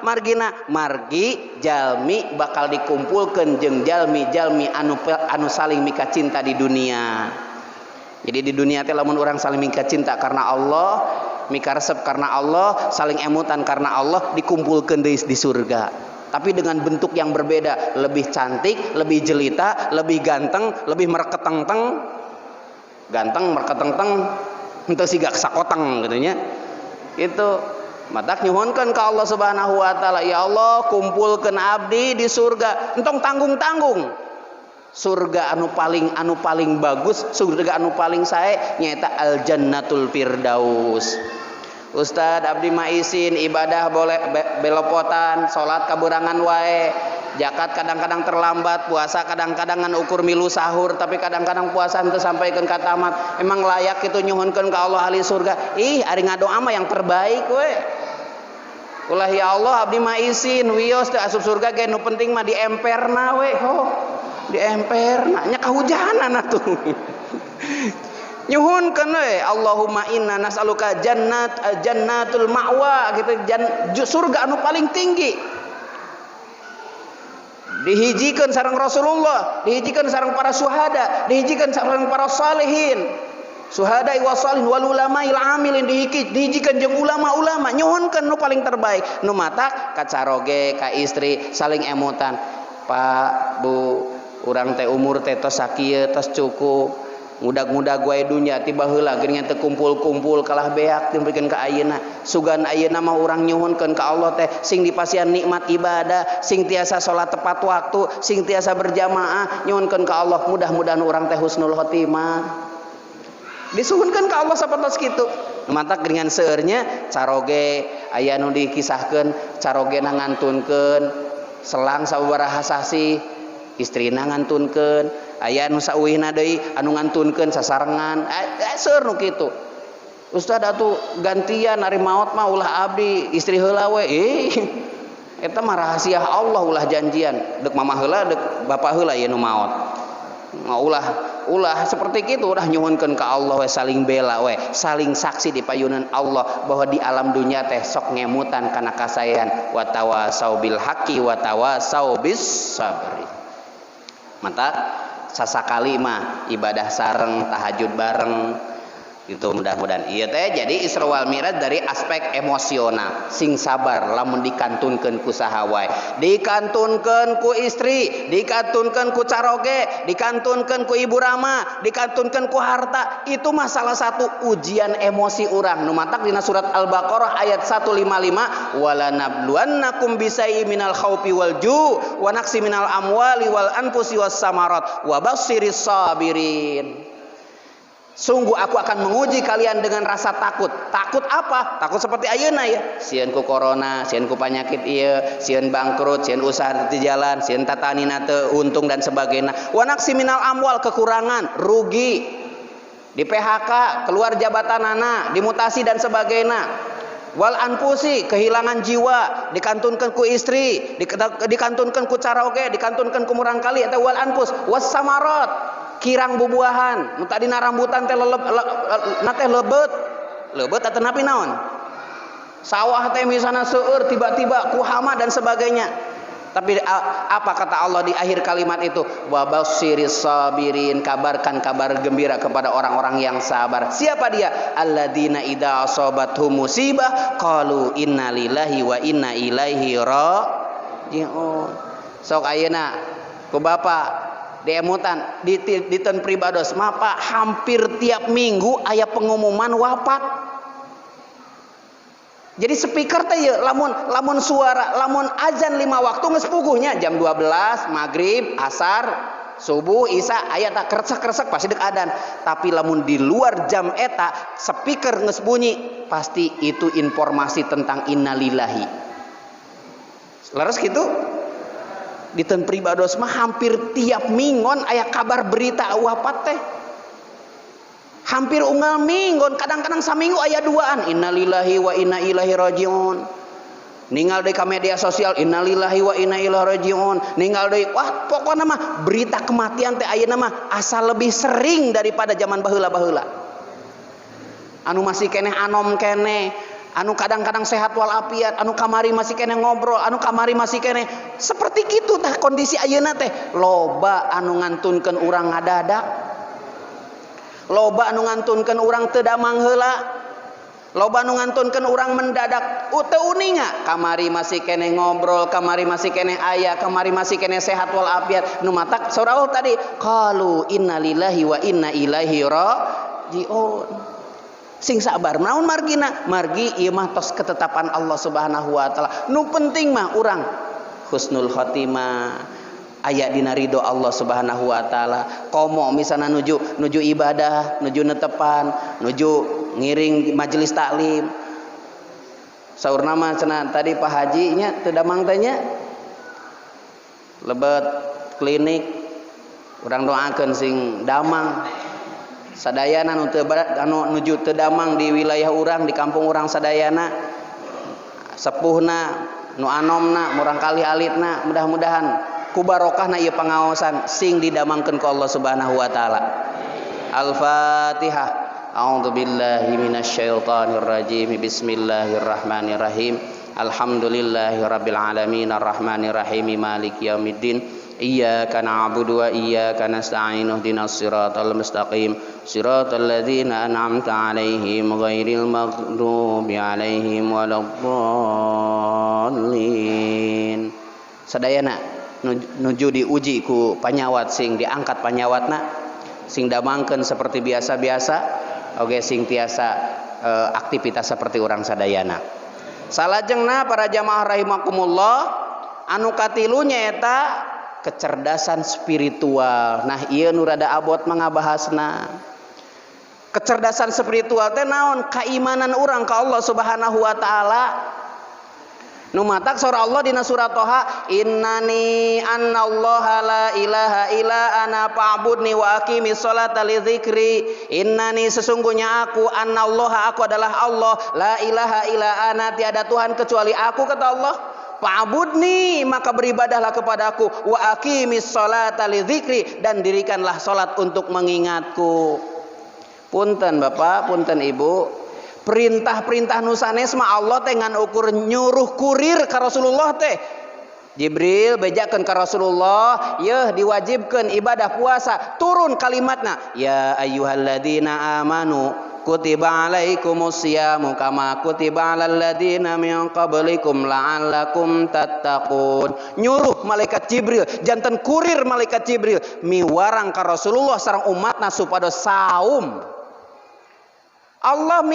Margi jalmi bakal dikumpulkeun jeung jalmi-jalmi anu saling mika cinta di dunia. Jadi di dunia teh lamun urang saling mika cinta karena Allah, mika resep karena Allah, saling emutan karena Allah, dikumpulkeun deui di surga. Tapi dengan bentuk yang berbeda, lebih cantik, lebih jelita, lebih ganteng, lebih mereketeng-teng. Ganteng mereketeng-teng henteu siga sakoteng gitu nya. Itu matak nyuhunkeun ka Allah Subhanahu wa taala, ya Allah kumpulkeun abdi di surga, entong tanggung-tanggung. Surga anu paling bagus, surga anu paling sae nyaeta al jannatul firdaus. Ustad abdi mah izin ibadah boleh belopotan, salat kaburangan wae, zakat kadang-kadang terlambat, puasa kadang-kadang ngan ukur milu sahur, tapi kadang-kadang puasa teu sampaikeun ka tamat. Emang layak kitu nyuhunkeun ka Allah ahli surga? Ih, ari ngadoa mah yang terbaik we. Ulah ya Allah abdi mah izin wios teu asup surga ge nu penting mah diemperna we. Di emperna nya kahujanan atuh. Nyuhunkeun we Allahumma inna nas'aluka jannatul ma'wa gitu, surga anu paling tinggi. Dihijikeun sareng Rasulullah, dihijikeun sareng para syuhada, dihijikeun sareng para salihin. Syuhada wa salihin wal ulama'il amilin, dihijikeun jeung ulama-ulama. Nyuhunkeun nu paling terbaik. Nu matak ka caroge, ka istri saling emutan. Pak, Bu, urang teh umur teh tos sakieu tos cukup. Mudag-mudag wae dunya tiba heula geuningan teu kumpul-kumpul kalah beak dipikeun ka ayeuna. Sugan ayeuna mah urang nyuhunkeun ka Allah teh sing dipasian nikmat ibadah, sing tiasa salat tepat waktu, sing tiasa berjamaah, nyuhunkeun ka Allah mudah-mudahan urang teh husnul khotimah. Disuhunkeun ka Allah sapertos kitu. Mantak geuningan seueurnya caroge aya nu dikisahkeun carogena ngantunkeun selang sababaraha sasi, istrina ngantunkeun. Aya nu sauwihna deui anu ngantunkeun sasarengan. Seueur nu kitu. Ustad atuh gantian ari maot mah ulah abdi istri heula we. Eta mah rahasia Allah ulah janjian. Deuk mama heula deuk bapa heula ieu nu maot. Ulah seperti kitu udah nyuhunkeun ka Allah we saling bela we, saling saksi di payunan Allah bahwa di alam dunia teh sok ngemutan kana kasayan wa tawasau bil haqqi wa tawasau bis sabri. Mantap. Sasakali mah ibadah sareng, tahajud bareng gitu, mudah-mudahan ieu teh jadi Isra wal Mi'raj dari aspek emosional. Sing sabar lamun dikantunkeun ku saha wae, dikantunkeun ku istri, dikantunkeun ku caroge, dikantunkeun ku ibu rama, dikantunkeun ku harta, itu mah salah satu ujian emosi urang. Nu matak dina surat Al-Baqarah ayat 155, wala nabluwannakum bisayyi minal khaufi wal ju' wa naqsi minal amwali wal anfusi was samarat wa basyyiris sabirin. Sungguh aku akan menguji kalian dengan rasa takut. Takut apa? Takut seperti ayeuna ya. Sieun ku corona, sieun ku penyakit ieu, sieun bangkrut, sieun usaha di jalan, sieun tatanina teu untung dan sebagainya. Wa naqsi minal amwal, kekurangan, rugi. di PHK, keluar jabatanana, dimutasi dan sebagainya. Wal anfusi, kehilangan jiwa, dikantunkan ku istri, dikantunkan ku caroge, dikantunkan ku murang kali, atau wal anfus was samarat, kirang bubuahan, nu tadina rambutan teh nate lebet atau napi naon, sawah teh misalnya seueur tiba-tiba ku hama dan sebagainya. Tapi apa kata Allah di akhir kalimat itu? Wa basyiris sabirin, kabarkan kabar gembira kepada orang-orang yang sabar. Siapa dia? Alladzina idza asabathum musibah qalu inna lillahi wa inna ilaihi raji'un. Sok ayeuna ku bapa diemutan di ten pribados mapa hampir tiap minggu aya pengumuman wafat. Jadi speaker teh ya lamun suara, lamun azan 5 waktu geus puguhnya jam 12, maghrib, asar, subuh, isya aya tak kresek-kresek pasti dek adan. Tapi lamun di luar jam eta speaker geus bunyi, pasti itu informasi tentang innalillahi. Laras gitu. Di ten pribados mah hampir tiap mingon aya kabar berita wafat teh. Hampir unggal minggon, kadang-kadang saminggu aya duaan, innalillahi wa inna ilaihi rajiun. Ninggal deui ka media sosial, innalillahi wa inna ilaihi rajiun. Ninggal deui, wah pokokna mah berita kematian teh ayeuna mah asa lebih sering daripada zaman baheula-baheula. Anu masih keneh anom keneh, anu kadang-kadang sehat walafiat, anu kamari masih keneh ngobrol, anu kamari masih keneh seperti kitu tah kondisi ayeuna teh. Loba anu ngantunkeun urang ngadadak. Loba anu ngantunkeun urang teu damang heula, loba anu ngantunkeun urang mendadak teu uninga, kamari masih keneh ngobrol, kamari masih keneh aya, kamari masih keneh sehat walafiat. Nu matak saurauh tadi qalu innalillahi wa inna ilaihi rajiun. Sing sabar naon margina? Margi ieu mah tos ketetapan Allah Subhanahu wa taala. Nu penting mah urang husnul khotimah, aya dina ridho Allah Subhanahu wa taala. Komo misalna nuju ibadah, nuju netepan, nuju ngiring majelis taklim. Saurna mah cenah tadi Pak Haji nya teu damang teh nya. Lebet klinik urang doakeun sing damang. Sadayana nu teu anu nuju teu damang di wilayah urang, di kampung urang sadayana. Sepuhna, nu anomna, murang kali alitna, mudah-mudahan ku barokahna ieu pangaosan sing didamangkeun ku Allah Subhanahu wa taala. Al-Fatihah. A'udzu billahi minasyaitonir rajim. Bismillahirrahmanirrahim. Alhamdulillahirabbil alamin arrahmanir rahim maliki yaumiddin. Iyyaka na'budu wa iyyaka nasta'in ihdinas siratal mustaqim siratal ladzina an'amta 'alaihim ghairil maghdubi 'alaihim waladdallin. Sadayana nuju diuji ku panyawat sing diangkat panyawatna, sing damangkeun seperti biasa-biasa, oge sing tiasa aktivitas seperti orang sadayana. Salajengna para jamaah rahimakumullah, anu katilu nyaeta kecerdasan spiritual. Nah ieu nu rada abot mangabahasna. Kecerdasan spiritual teh naon? Keimanan urang ka Allah Subhanahu wa taala. Nu matak surah Allah dina surat Toha, innani annallaha la ilaha illa ana fa'budni wa aqimis sholata li dzikri. Innani sesungguhnya aku, annallaha aku adalah Allah, la ilaha illa ana tiada Tuhan kecuali aku kata Allah. Fa'budni maka beribadahlah kepadaku, wa aqimis sholata li dzikri dan dirikanlah salat untuk mengingatku. Punten Bapak, punten Ibu. Perintah-perintah nu sanes mah Allah teh ngan ukur nyuruh kurir ka Rasulullah teh. Jibril bejakeun ka Rasulullah, yeuh diwajibkeun ibadah puasa, turun kalimatna, ya ayyuhalladzina amanu kutiba alaikumus syamu kama kutiba alal ladzina min qablikum la'allakum tattaqun. Nyuruh malaikat Jibril, janten kurir malaikat Jibril miwarang ka Rasulullah sareng umatna supados saum. Allah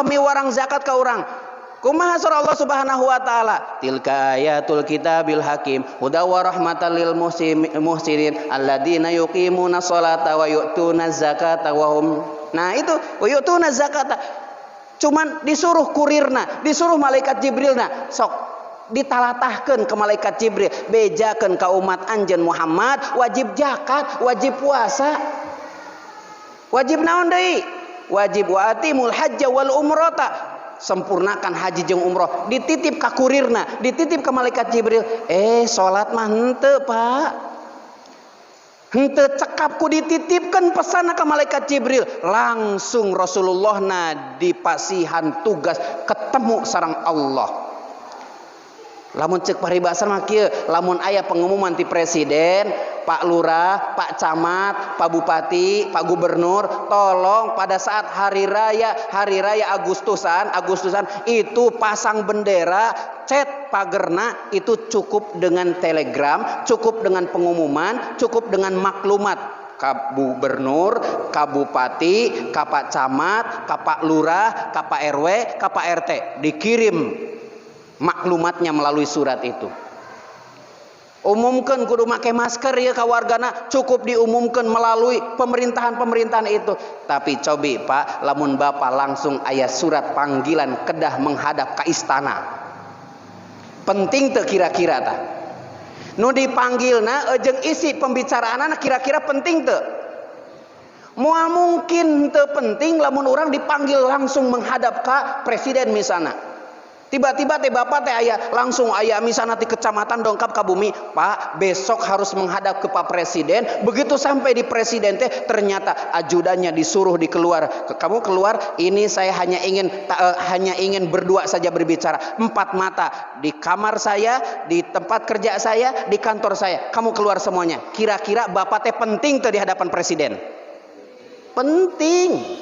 miwarang zakat ka urang. Kumaha surah Allah Subhanahu wa taala? Tilka ayatul kitabil hakim hudaw wa rahmatan lil muhsinin alladzina yuqimuna sholata wa yu'tuna zakata wa hum. Nah itu wa yu'tuna zakata. Cuman disuruh kurirna, disuruh malaikat Jibrilna, sok ditalatahkeun ke malaikat Jibril, bejakeun ka umat anjeun Muhammad wajib zakat, wajib puasa. Wajib naon deui? Wajib wa atimul hajja wal umrata. Sempurnakan haji jeung umroh. Dititip ka kurirna, dititip ke malaikat Jibril. Salat mah henteu, Pak. Henteu cekap ku dititipkan pesan ke malaikat Jibril. Langsung Rasulullah dipasihan tugas ketemu sareng Allah. Lamun cek paribasan mah kieu, lamun aya pengumuman ti presiden, Pak Lurah, Pak Camat, Pak Bupati, Pak Gubernur, tolong pada saat hari raya Agustusan itu pasang bendera, cet pagerna, itu cukup dengan telegram, cukup dengan pengumuman, cukup dengan maklumat. Ka Gubernur, ka Bupati, ka Pak Camat, ka Pak Lurah, ka Pak RW, ka Pak RT, dikirim maklumatnya melalui surat itu. Umumkan kudu make masker ya ka wargana, cukup diumumkan melalui pemerintahan itu. Tapi cobi Pak, lamun Bapak langsung aya surat panggilan kedah menghadap ke istana. Penting teu kira-kira tah? Nu dipanggilna jeung isi pembicaraanna kira-kira penting teu? Moal mungkin teu penting lamun orang dipanggil langsung menghadap ka presiden misalna. Tiba-tiba bapak langsung aya misalnya di kecamatan dongkap ka bumi, Pak besok harus menghadap ke Pak Presiden. Begitu sampai di presiden ternyata ajudannya disuruh dikeluar. Kamu keluar, ini saya hanya ingin berdua saja berbicara. 4 mata di kamar saya, di tempat kerja saya, di kantor saya. Kamu keluar semuanya. Kira-kira bapak penting tuh di hadapan presiden? Penting.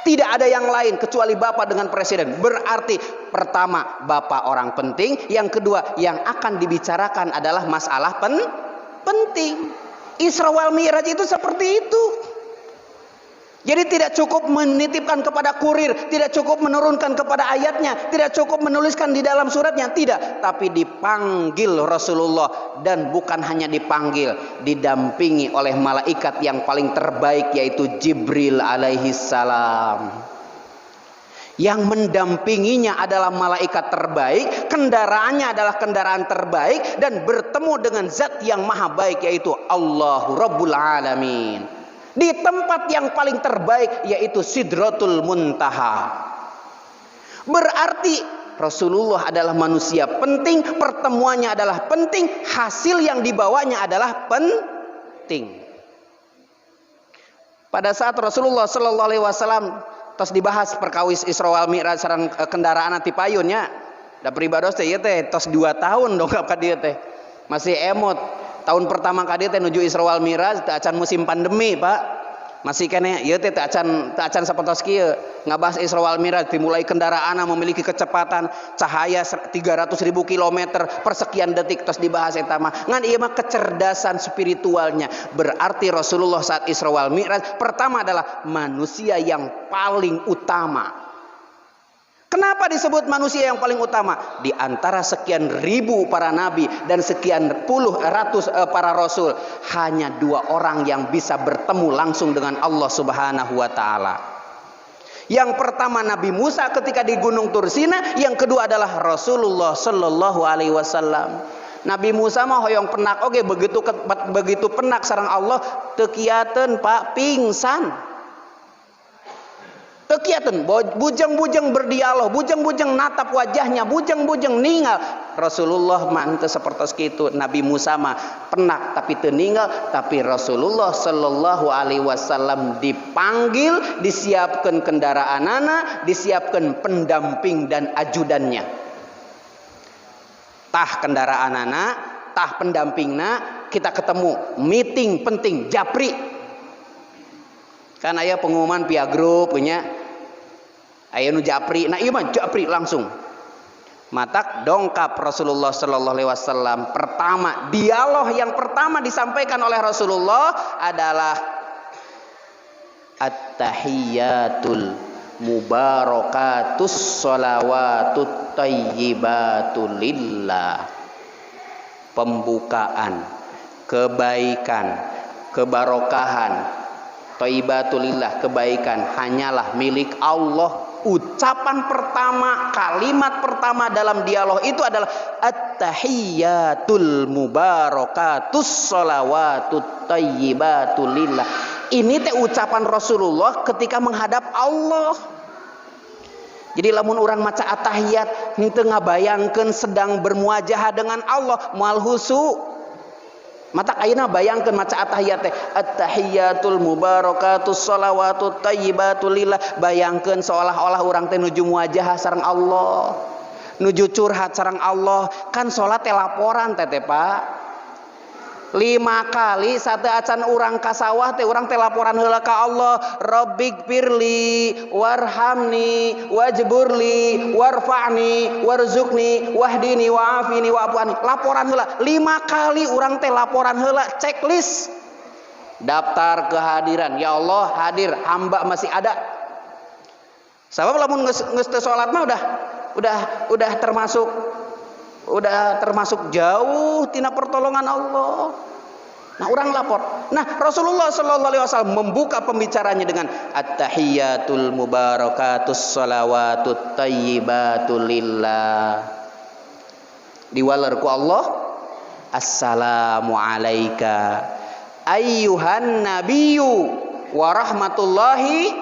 Tidak ada yang lain kecuali Bapak dengan Presiden. Berarti pertama Bapak orang penting, yang kedua yang akan dibicarakan adalah masalah penting. Isra wal Mi'raj itu seperti itu. Jadi tidak cukup menitipkan kepada kurir, tidak cukup menurunkan kepada ayatnya, tidak cukup menuliskan di dalam suratnya, tidak. Tapi dipanggil Rasulullah, dan bukan hanya dipanggil, didampingi oleh malaikat yang paling terbaik yaitu Jibril alaihi salam. Yang mendampinginya adalah malaikat terbaik, kendaraannya adalah kendaraan terbaik, dan bertemu dengan zat yang maha baik yaitu Allahu Rabbul Alamin. Di tempat yang paling terbaik yaitu Sidratul Muntaha. Berarti Rasulullah adalah manusia penting, pertemuannya adalah penting, hasil yang dibawanya adalah penting. Pada saat Rasulullah sallallahu alaihi wasallam tos dibahas perkawis Isra wal Mi'raj sareng kendaraan ti payunnya, da pribados teh ieu teh tos 2 tahun dongkap ka dieu teh. Masih emot. Tahun pertama kali teh nuju Isra wal Mi'raj teh acan musim pandemi, Pak. Masih kene ieu teh acan sapertos kieu. Ngabahas Isra wal Mi'raj dimulai kendaraanna memiliki kecepatan cahaya 300.000 km per sekian detik tos dibahas eta mah. Ngan ieu mah kecerdasan spiritualnya. Berarti Rasulullah saat Isra wal Mi'raj pertama adalah manusia yang paling utama. Kenapa disebut manusia yang paling utama? Di antara sekian ribu para nabi dan sekian ratus para rasul, hanya 2 orang yang bisa bertemu langsung dengan Allah Subhanahu wa taala. Yang pertama Nabi Musa ketika di Gunung Tursina, yang kedua adalah Rasulullah sallallahu alaihi wasallam. Nabi Musa mah hoyong penak oge, begitu penak sareng Allah teu kiateun Pak, pingsan. Kekiatan bujang-bujang berdialog, bujang-bujang natap wajahnya, bujang-bujang ninggal. Rasulullah mah teu sapertos kitu. Nabi Musa mah penak tapi teu ninggal, tapi Rasulullah sallallahu alaihi wasallam dipanggil, disiapkan kendaraanana, disiapkan pendamping dan ajudannya. Tah kendaraanana, tah pendampingna, kita ketemu meeting penting japri. Kan aya pengumuman via grup punya aya nu japri, nah ieu mah japri langsung. Matak dongkap Rasulullah sallallahu alaihi wasallam. Pertama, dialog yang pertama disampaikan oleh Rasulullah adalah at-tahiyyatul mubarakatus shalawatut thayyibatu lillah. Pembukaan, kebaikan, kebarokahan, thayyibatulillah, kebaikan hanyalah milik Allah. Ucapan pertama, kalimat pertama dalam dialog itu adalah at-tahiyyatul mubarakatus shalawatut thayyibatulillah. Ini teh ucapan Rasulullah ketika menghadap Allah. Jadi lamun orang maca at-tahiyat henteu ngabayangkeun sedang bermuajahah dengan Allah moal husu. Matak ayeuna bayangkeun maca at-tahiyat teh at-tahiyatul mubarakatus shalawatut thayyibatul lillah, bayangkeun seolah-olah urang teh nuju muajahah sareng Allah, nuju curhat sareng Allah. Kan salat teh laporan teh Pak. 5 kali sate acan urang ka sawah teh urang teh laporan heula ka Allah, Rabbighfirli warhamni wajburli warfa'ni warzuqni wahdini wa'afini wa'afani. Laporan heula 5 kali urang teh laporan heula, checklist daftar kehadiran. Ya Allah hadir, hamba masih ada. Sabab lamun geus teu salat mah udah termasuk jauh tina pertolongan Allah. Nah, orang lapor. Nah, Rasulullah sallallahu alaihi wasallam membuka pembicaranya dengan at-tahiyatul mubarakatus shalawatut thayyibatul lillah. Diwaler ku Allah, assalamu alayka ayyuhan nabiyyu wa rahmatullahi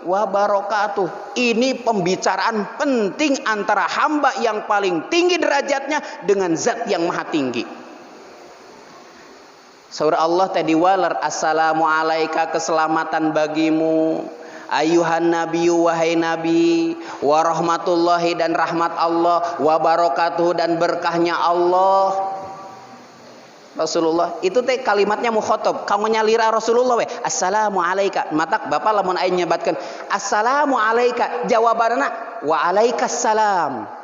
wabarakatuh. Ini pembicaraan penting antara hamba yang paling tinggi derajatnya dengan zat yang maha tinggi. Surah Allah tadi walar, assalamu alaika, keselamatan bagimu, ayuhan nabiyyu, wahai nabi, wa rahmatullahi, dan rahmat Allah, wa barakatuh, dan berkahnya Allah. Rasulullah itu teh kalimatnya mukhatab, kamu nyalira Rasulullah we, assalamu alaika. Matak bapak lamun aing nyebatkeun assalamu alaika, jawabanna wa alaikassalam.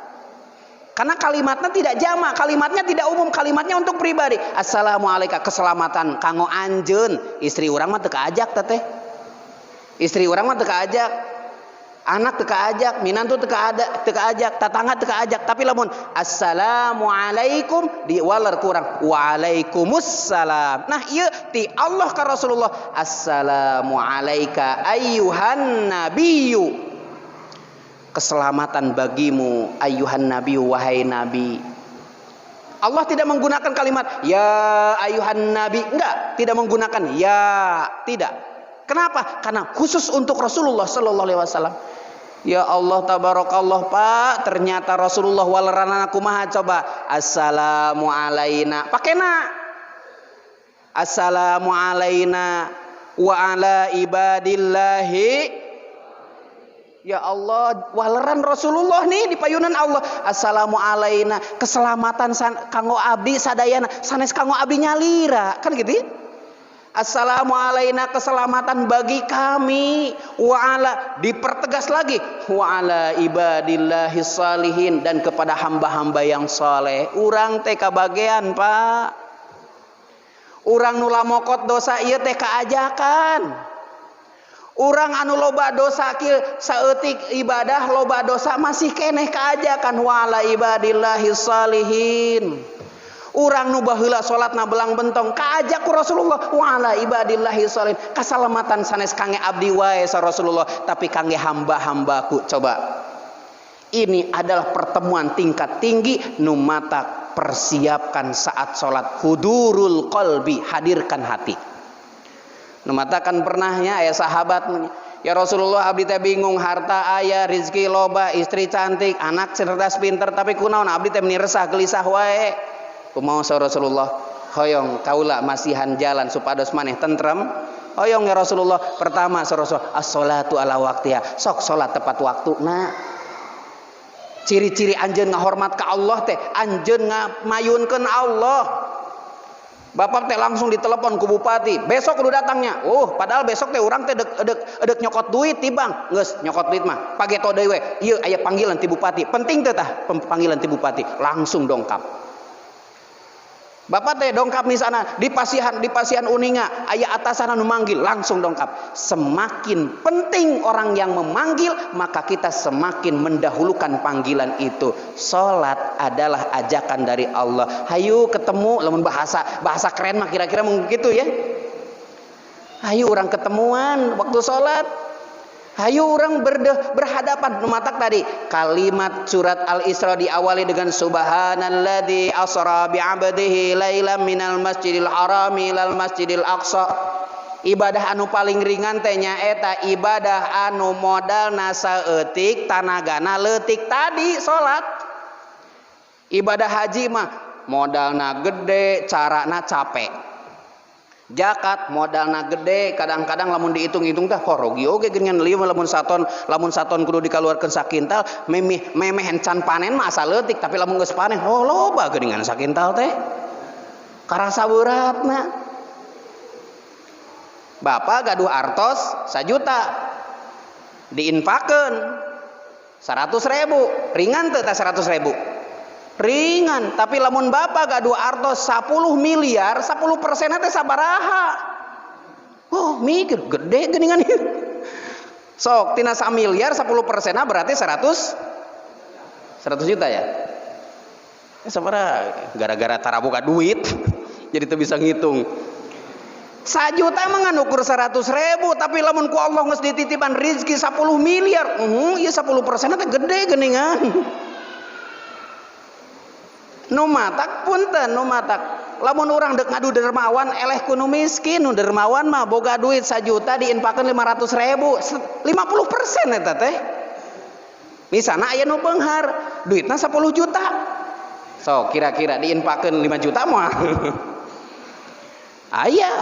Karena kalimatnya tidak jamak, kalimatnya tidak umum, kalimatnya untuk pribadi. Assalamu alaika, keselamatan kanggo anjeun. Istri urang mah teu kaajak teh. Istri urang mah teu kaajak. Anak teu kaajak, minantu teu kaajak, tatangga teu kaajak. Tapi lamun assalamu alaikum diwaler kurang waalaikumsalam. Nah, ieu ti Allah ka Rasulullah, assalamu alaika ayyuhan nabiyyu, keselamatan bagimu ayyuhan nabi, wahai nabi. Allah tidak menggunakan kalimat ya ayyuhan nabi, enggak, tidak menggunakan ya, tidak. Kenapa? Karena khusus untuk Rasulullah sallallahu alaihi wasallam. Ya Allah tabarakallah Pak, ternyata Rasulullah waleranana kumaha coba? Assalamu alaina. Pakena assalamu alaina wa ala ibadillahi. Ya Allah, waleran Rasulullah nih di payunan Allah. Assalamu alaina, keselamatan kanggo abdi sadayana, sanes kanggo abdi nyalira. Kan gitu? Assalamu alaina, keselamatan bagi kami. Wa ala, dipertegas lagi. Wa ala ibadillahi salihin, dan kepada hamba-hamba yang saleh. Urang teh kabagean, Pak. Urang nu lamokot dosa ieu teh kaajakan. Urang anu loba dosa kieu saeutik ibadah loba dosa masih keneh kaajakan wala ibadillahi salihin. Urang nu baheula salatna belang bentong kaajak ku Rasulullah wala ibadillahi salihin. Kasalamatan sanes kangge abdi wae sa Rasulullah, tapi kangge hamba-hambaku. Coba. Ini adalah pertemuan tingkat tinggi nu matak persiapkan saat salat, hudurul qalbi, hadirkan hati. Numatakan pernahnya ayah sahabat, ya Rasulullah abdi teh bingung, harta aya, rezeki loba, istri cantik, anak cerdas pinter, tapi kunaon abdi teh meni resah gelisah wae. Kumaha sa Rasulullah? Hoyong kaula masihan jalan supados maneh tentrem. Hoyong ya Rasulullah. Pertama sa Rasulullah, as-sholatu ala waqtiha, sok salat tepat waktuna. Ciri-ciri anjeun ngahormat ka Allah teh, anjeun ngamayunkeun Allah. Bapak teh langsung ditelepon ku bupati, besok kudu datangnya. Padahal besok teh urang teh edek nyokot duit tibang. Geus nyokot duit mah pageto deui we. Ieu aya panggilan ti bupati. Penting teh tah panggilan ti bupati. Langsung dongkap. Bapak teh dongkap di sana di pasihan uninga aya atasan anu manggil, langsung dongkap. Semakin penting orang yang memanggil, maka kita semakin mendahulukan panggilan itu. Salat adalah ajakan dari Allah. Hayu ketemu, lamun bahasa keren mah kira-kira mungkin gitu ya. Hayu orang ketemuan waktu salat. Hayu orang berhadapan. Numatak tadi kalimat surat Al-Isra diawali dengan subhanalladzi asra bi'abdihi lailan minal masjidil harami ilal masjidil aqsa. Ibadah anu paling ringan teh nyaeta ibadah anu modalna saeutik tanagana leutik tadi salat. Ibadah haji mah modalna gede, carana capek. Zakat modalna gede, kadang-kadang lamun dihitung-hitung teh rugi oge geuningan leuwih lamun saton kudu dikaluarkeun sakintal, memeh can panen mah asa leutik, tapi lamun geus panen loba geuningan sakintal teh. Karasa beratna. Bapak gaduh artos 1 juta diinfakeun 100.000 ringan teu teh 100.000 ringan, tapi lamun bapak gaduh artos 10 miliar 10% teh sabaraha? Oh mikir gede geuningan ieu. Sok tina 1 miliar 10% berarti 100 juta ya. Sabaraha? Gara-gara tara boga duit jadi teu bisa ngitung. 1 juta mah ngan ukur 100.000, tapi lamun ku Allah geus dititipan rezeki 10 miliar, ieu 10% teh gede geuningan. Nu matak punten, nu matak. Lamun urang dek ngadu dermawan eleh ku nu miskin, nu dermawan mah boga duit 1 juta diinfakeun 500.000, 50% eta teh. Misalna aya nu beunghar, duitna 10 juta. So, kira-kira diinfakeun 5 juta mah. Aya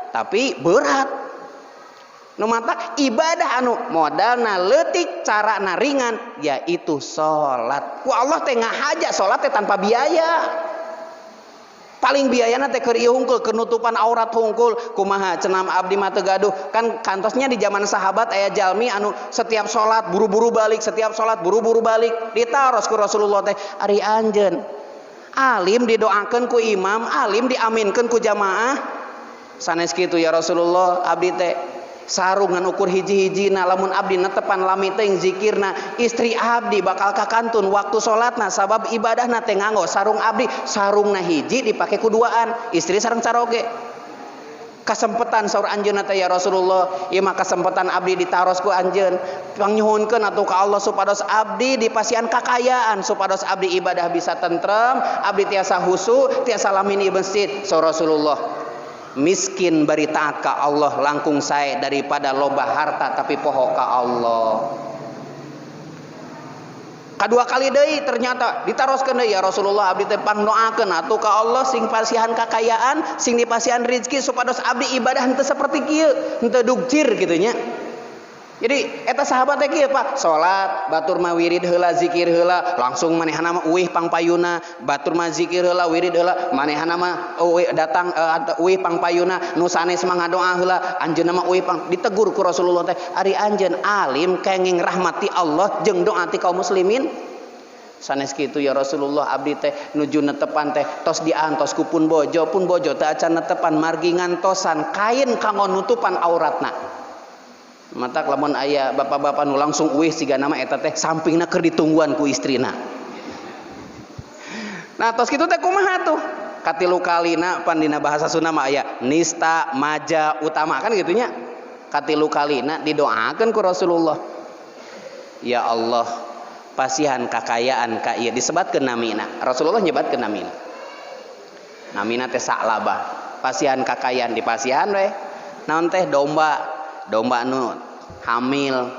tapi berat. Nu mata ibadah anu modalna leutik carana ringan yaitu salat. Ku Allah teh ngahaja salat teh tanpa biaya. Paling biayana teh keur ieu hungkul kenutupan aurat hungkul. Kumaha cenah abdi mah teu gaduh. Kan kantosnya di zaman sahabat aya jalmi anu setiap salat buru-buru balik, setiap salat buru-buru balik. Ditaros ku Rasulullah teh ari anjeun. Alim didoakeun ku imam, alim diaminkeun ku jamaah. Sanes kitu ya Rasulullah, abdi teh sarungan ukur hiji-hijina lamun abdi netepan lami teuing zikirna, istri abdi bakal kakantun waktu salatna sabab ibadahna teh nganggo sarung abdi, sarungna hiji dipake kuduaan, istri sareng caroge. Kasempetan saur anjeunna teh ya Rasulullah, ieu mah kasempetan abdi ditaros ku anjeun. Panyuhunkeun atuh ka Allah supados abdi dipasihan kakayaan, supados abdi ibadah bisa tentrem, abdi tiasa husu, tiasa lamin di masjid. Saur Rasulullah, miskin bari taat ka Allah langkung sae daripada loba harta tapi poho ka Allah. Kadua kali deui ternyata ditaroskeun deui ya Rasulullah, abdi teh pangdoakeun atuh ka Allah sing pasihan kakayaan, sing dipasihan rezeki supados abdi ibadah henteu saperti kieu, henteu dugcir kitu nya. Jadi eta sahabat teh kieu Pak, salat batur mah wirid heula zikir heula, langsung manehna mah uih pangpayuna, batur mah zikir heula wirid heula, manehna mah datang uih pangpayuna, nu sanes mah ngadoa heula, anjeunna mah uih pang. Ditegur ku Rasulullah teh, ari anjeun alim kenging rahmati Allah jeung doa ti kaum muslimin. Sanes kitu ya Rasulullah, abdi teh nuju netepan teh tos diantos ku pun bojo teh acan netepan margi ngantosan kain kanggo nutupan auratna. Matak lamun aya bapak-bapak nu langsung uih siga nama eta teh sampingna keur ditungguan ku istrina. Nah tos kitu teh kumaha tuh? Katilu kalina pan dina bahasa Sunda mah aya nista maja utama kan gitu nya. Katilu kalina didoakeun ku Rasulullah. Ya Allah, pasihan kakayaan ka ieu disebatkeun namina. Rasulullah nyebatkeun namina. Namina teh Sa'labah. Pasihan kakayaan dipasihan we. Naon teh domba nu hamil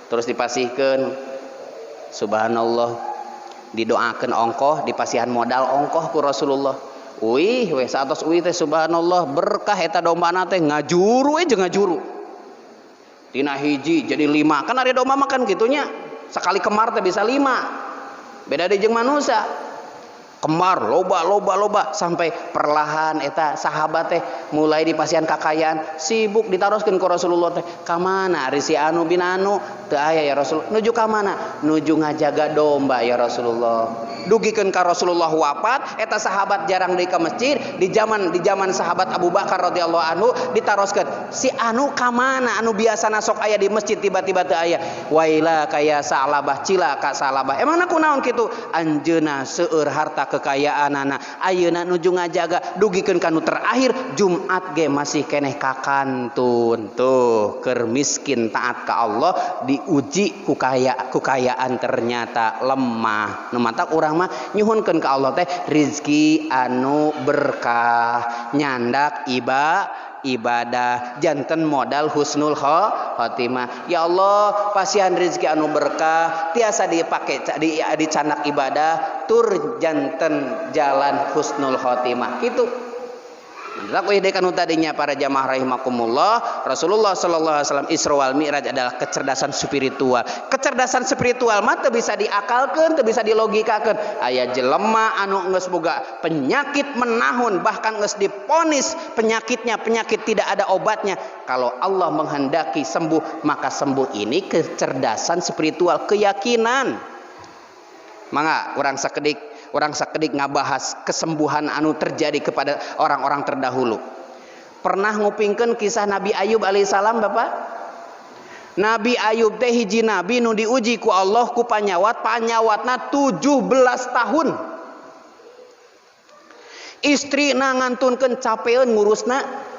terus dipasihkeun, subhanallah, didoakeun ongkoh, dipasihan modal ongkoh ku Rasulullah. Uih we satos uih teh subhanallah berkah eta dombana teh ngajuru we jeung ngajuru. Tina hiji jadi 5. Kan ari domba makan gitunya. Sekali kemar teh bisa 5. Beda deui jeung manusia. Kemar loba sampai perlahan eta sahabat teh mulai dipasihan kakayaan, sibuk ditaroskeun ku Rasulullah teh. Ka mana ari si anu bin anu? Teu aya ya Rasul. Nuju ka mana? Nuju ngajaga domba ya Rasulullah. Dugikeun ka Rasulullah wafat, eta sahabat jarang deui ka masjid. Di zaman sahabat Abu Bakar radhiyallahu anhu ditaroskeun, si anu ka mana? Anu biasana sok aya di masjid tiba-tiba teu aya. Waila kaya Sa'labah, cilaka Sa'labah. Emangna kunaon kitu? Anjeunna seueur harta kekayaanana, ayeuna nuju ngajaga, dugikeun kanu terakhir Jumat ge masih keneh kakantun. Tuh keur miskin taat ka Allah diuji kukayaan ternyata lemah. Nu matak urang mah nyuhunkeun ka Allah teh rizki anu berkah, nyandak ibadah janten modal husnul khotimah. Ya Allah, pasihan rezeki anu berkah tiasa dipake di canak ibadah tur janten jalan husnul khotimah kitu. Laku ide kanu tadinya para jamaah rahimakumullah, Rasulullah sallallahu alaihi wasallam Isra wal Mi'raj adalah kecerdasan spiritual. Kecerdasan spiritual mah teu bisa diakalkeun, teu bisa dilogikakeun. Aya jelema anu geus boga penyakit menahun, bahkan geus diponis penyakitnya penyakit tidak ada obatnya. Kalau Allah menghendaki sembuh, maka sembuh. Ini kecerdasan spiritual, keyakinan. Mangga orang sakedik ngabahas kesembuhan anu terjadi kepada orang-orang terdahulu. Pernah ngupingkeun kisah Nabi Ayub alaihissalam Bapak? Nabi Ayub teh hiji nabi nu diuji ku Allah ku panyawatna 17 tahun. Istrina ngantunkeun capeun ngurusna.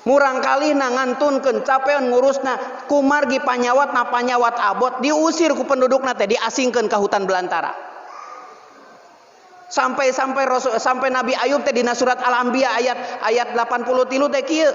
Murang kali ngantunkeun capeun ngurusna, kumargi panyawat abot diusir ku pendudukna teh, diasingkeun ka hutan belantara. Sampai Nabi Ayub teh dina surat Al-Anbiya ayat 83 teh kieu.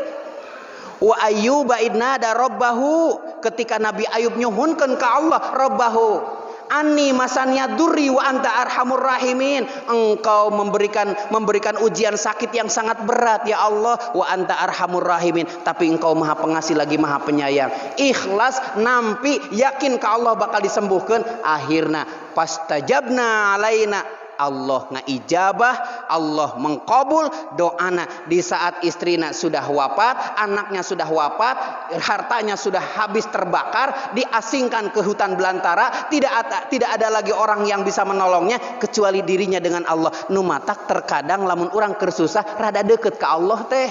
Wa ayyuba idnada rabbahu, ketika Nabi Ayub nyuhunkeun ka Allah rabbahu, anni masanya durri wa anta arhamur rahimin. Engkau memberikan ujian sakit yang sangat berat ya Allah, wa anta arhamur rahimin, tapi engkau maha pengasih lagi maha penyayang. Ikhlas nampi yakin ka Allah bakal disembuhkeun. Akhirna pastajabna alaina, Allah ngaijabah, Allah mengkabul doana di saat istrina sudah wafat, anaknya sudah wafat, hartanya sudah habis terbakar, diasingkan ke hutan belantara, tidak ada lagi orang yang bisa menolongnya kecuali dirinya dengan Allah. Nu matak terkadang lamun urang keur susah rada deukeut ka Allah teh.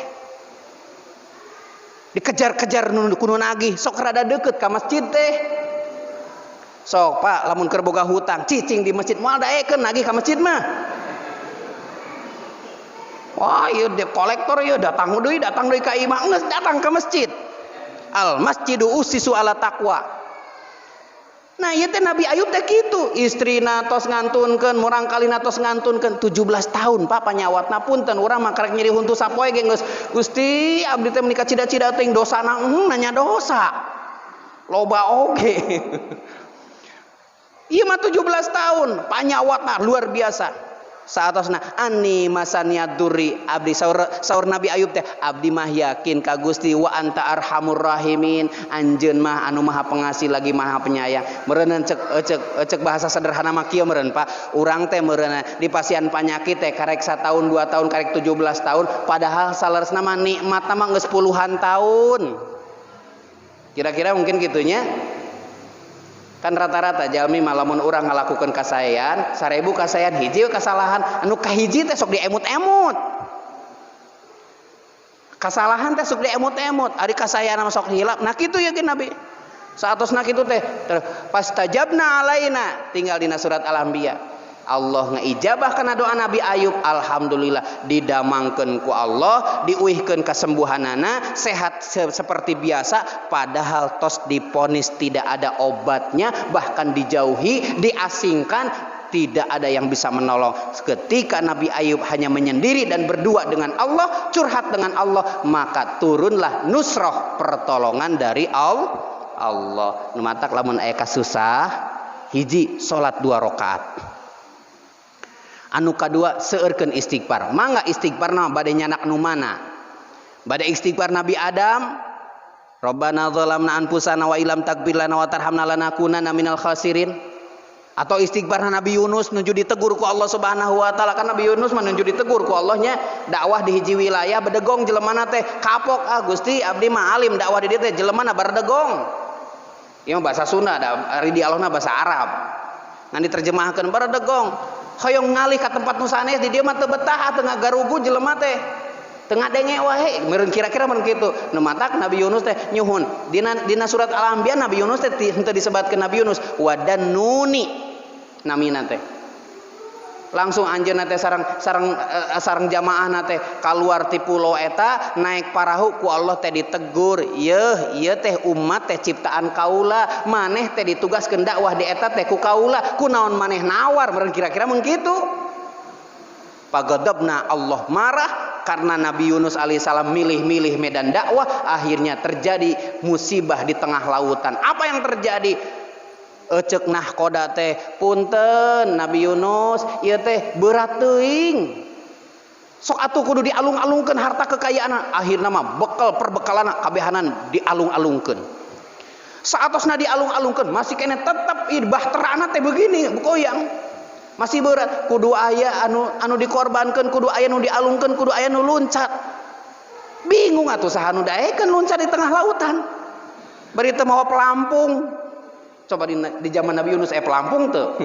Dikejar-kejar kudu nagih, sok rada deukeut ka masjid teh. Sok Pak, lamun keur boga hutang, cicing di masjid moal daekeun nagih ka masjid mah. Wah, ieu dep kolektor ieu datang deui ka imah, geus datang ke masjid. Al masjidu usisu ala taqwa. Nah, ieu teh Nabi Ayub teh kitu, istrina tos ngantunkeun, murang kalina tos ngantunkeun 17 tahun Pak panyawatna punten urang mah karek nyeri huntu sapoe ge geus. Gusti, abdi teh menika cida-cida teuing dosana, nanya dosa. Loba oge. Iya mah 17 tahun panyawatna luar biasa. Saatosna ani masania duri abdi saur Nabi Ayub teh abdi mah yakin ka Gusti wa anta arhamur rahimin, anjeun mah anu maha pengasih lagi maha penyayang. Meureun cek bahasa sederhana mah kieu meureun Pak, urang teh meureun dipasihan panyakit teh karek 1 tahun 2 tahun karek 17 tahun, padahal saleresna mah nikmatna mah geus puluhan tahun. Kira-kira mungkin gitunya. Kan rata-rata jalmi malamun urang ngalakukeun kasaean 1000 kasaean hiji kasalahan anu kahiji teh sok diemut-emut. Kasalahan teh sok diemut-emut, ari kasaean mah sok hilap. Nah kitu ya ge Nabi. Saatosna kitu teh pastajabna alaina tinggal dina surat Al-Anbiya. Allah ngaijabah kana doa Nabi Ayub, alhamdulillah didamangkeun ku Allah, diuihkeun kasembuhanana, sehat seperti biasa, padahal tos diponis tidak ada obatnya, bahkan dijauhi, diasingkan, tidak ada yang bisa menolong. Ketika Nabi Ayub hanya menyendiri dan berdua dengan Allah, curhat dengan Allah, maka turunlah nusroh, pertolongan dari Allah. Numatak lamun aya kasusah, hiji salat 2 rakaat. Anu kadua seueurkeun istighfar. Mangga istighfarna bade nyanak nu mana? Bade istighfar Nabi Adam, Rabbana zalamna anfusana wa illam taghfir lana wa tarhamna lanakunanna minal khasirin. Atau istighfar Nabi Yunus nuju ditegur ku Allah Subhanahu wa taala, kan Nabi Yunus menuju ditegur ku Allahnya dakwah di hiji wilayah bedegong jelemana teh kapok, Gusti abdi mah alim dakwah di dieu teh jelemana bardegong. Ieu bahasa Sunda da ari di Allahna bahasa Arab. Ngan diterjemahkeun bardegong. Hoyong ngalih ka tempat nu sanes di dieu mah teu betah teu ngagarugu jelema teh. Teu ngadenge wae, meureun kira-kira meureun kitu. Nu matak Nabi Yunus teh nyuhun. Dina surat Al-Anbiya Nabi Yunus teh henteu disebatkeun Nabi Yunus wa dannuni namina teh. Langsung anjeunna teh sareng jamaahna teh kaluar ti pulau eta naik perahu ku Allah teh ditegur, ieu teh umat teh ciptaan kaula, maneh teh ditugaskeun dakwah di eta teh ku kaula, kunaon maneh nawar, meureun kira-kira mun kitu. Pagadabna Allah marah, karena Nabi Yunus alaihissalam milih-milih medan dakwah, akhirnya terjadi musibah di tengah lautan. Apa yang terjadi? Ecek nahkoda teh, punten Nabi Yunus, ieu teh berat teuing. Sok atuh kudu dialung-alungkeun harta kekayaan. Akhirna mah bekal perbekalan kabehanan dialung-alungkeun. Saatosna dialung-alungkeun masih kene tetep bahterana teh begini goyang. Masih berat, kudu aya anu dikorbankeun, kudu aya nu dialungkeun, kudu aya nu luncat. Bingung atuh saha nu daekeun luncat di tengah lautan. Bari teu mawa pelampung. Coba di zaman Nabi Yunus pelampung teu.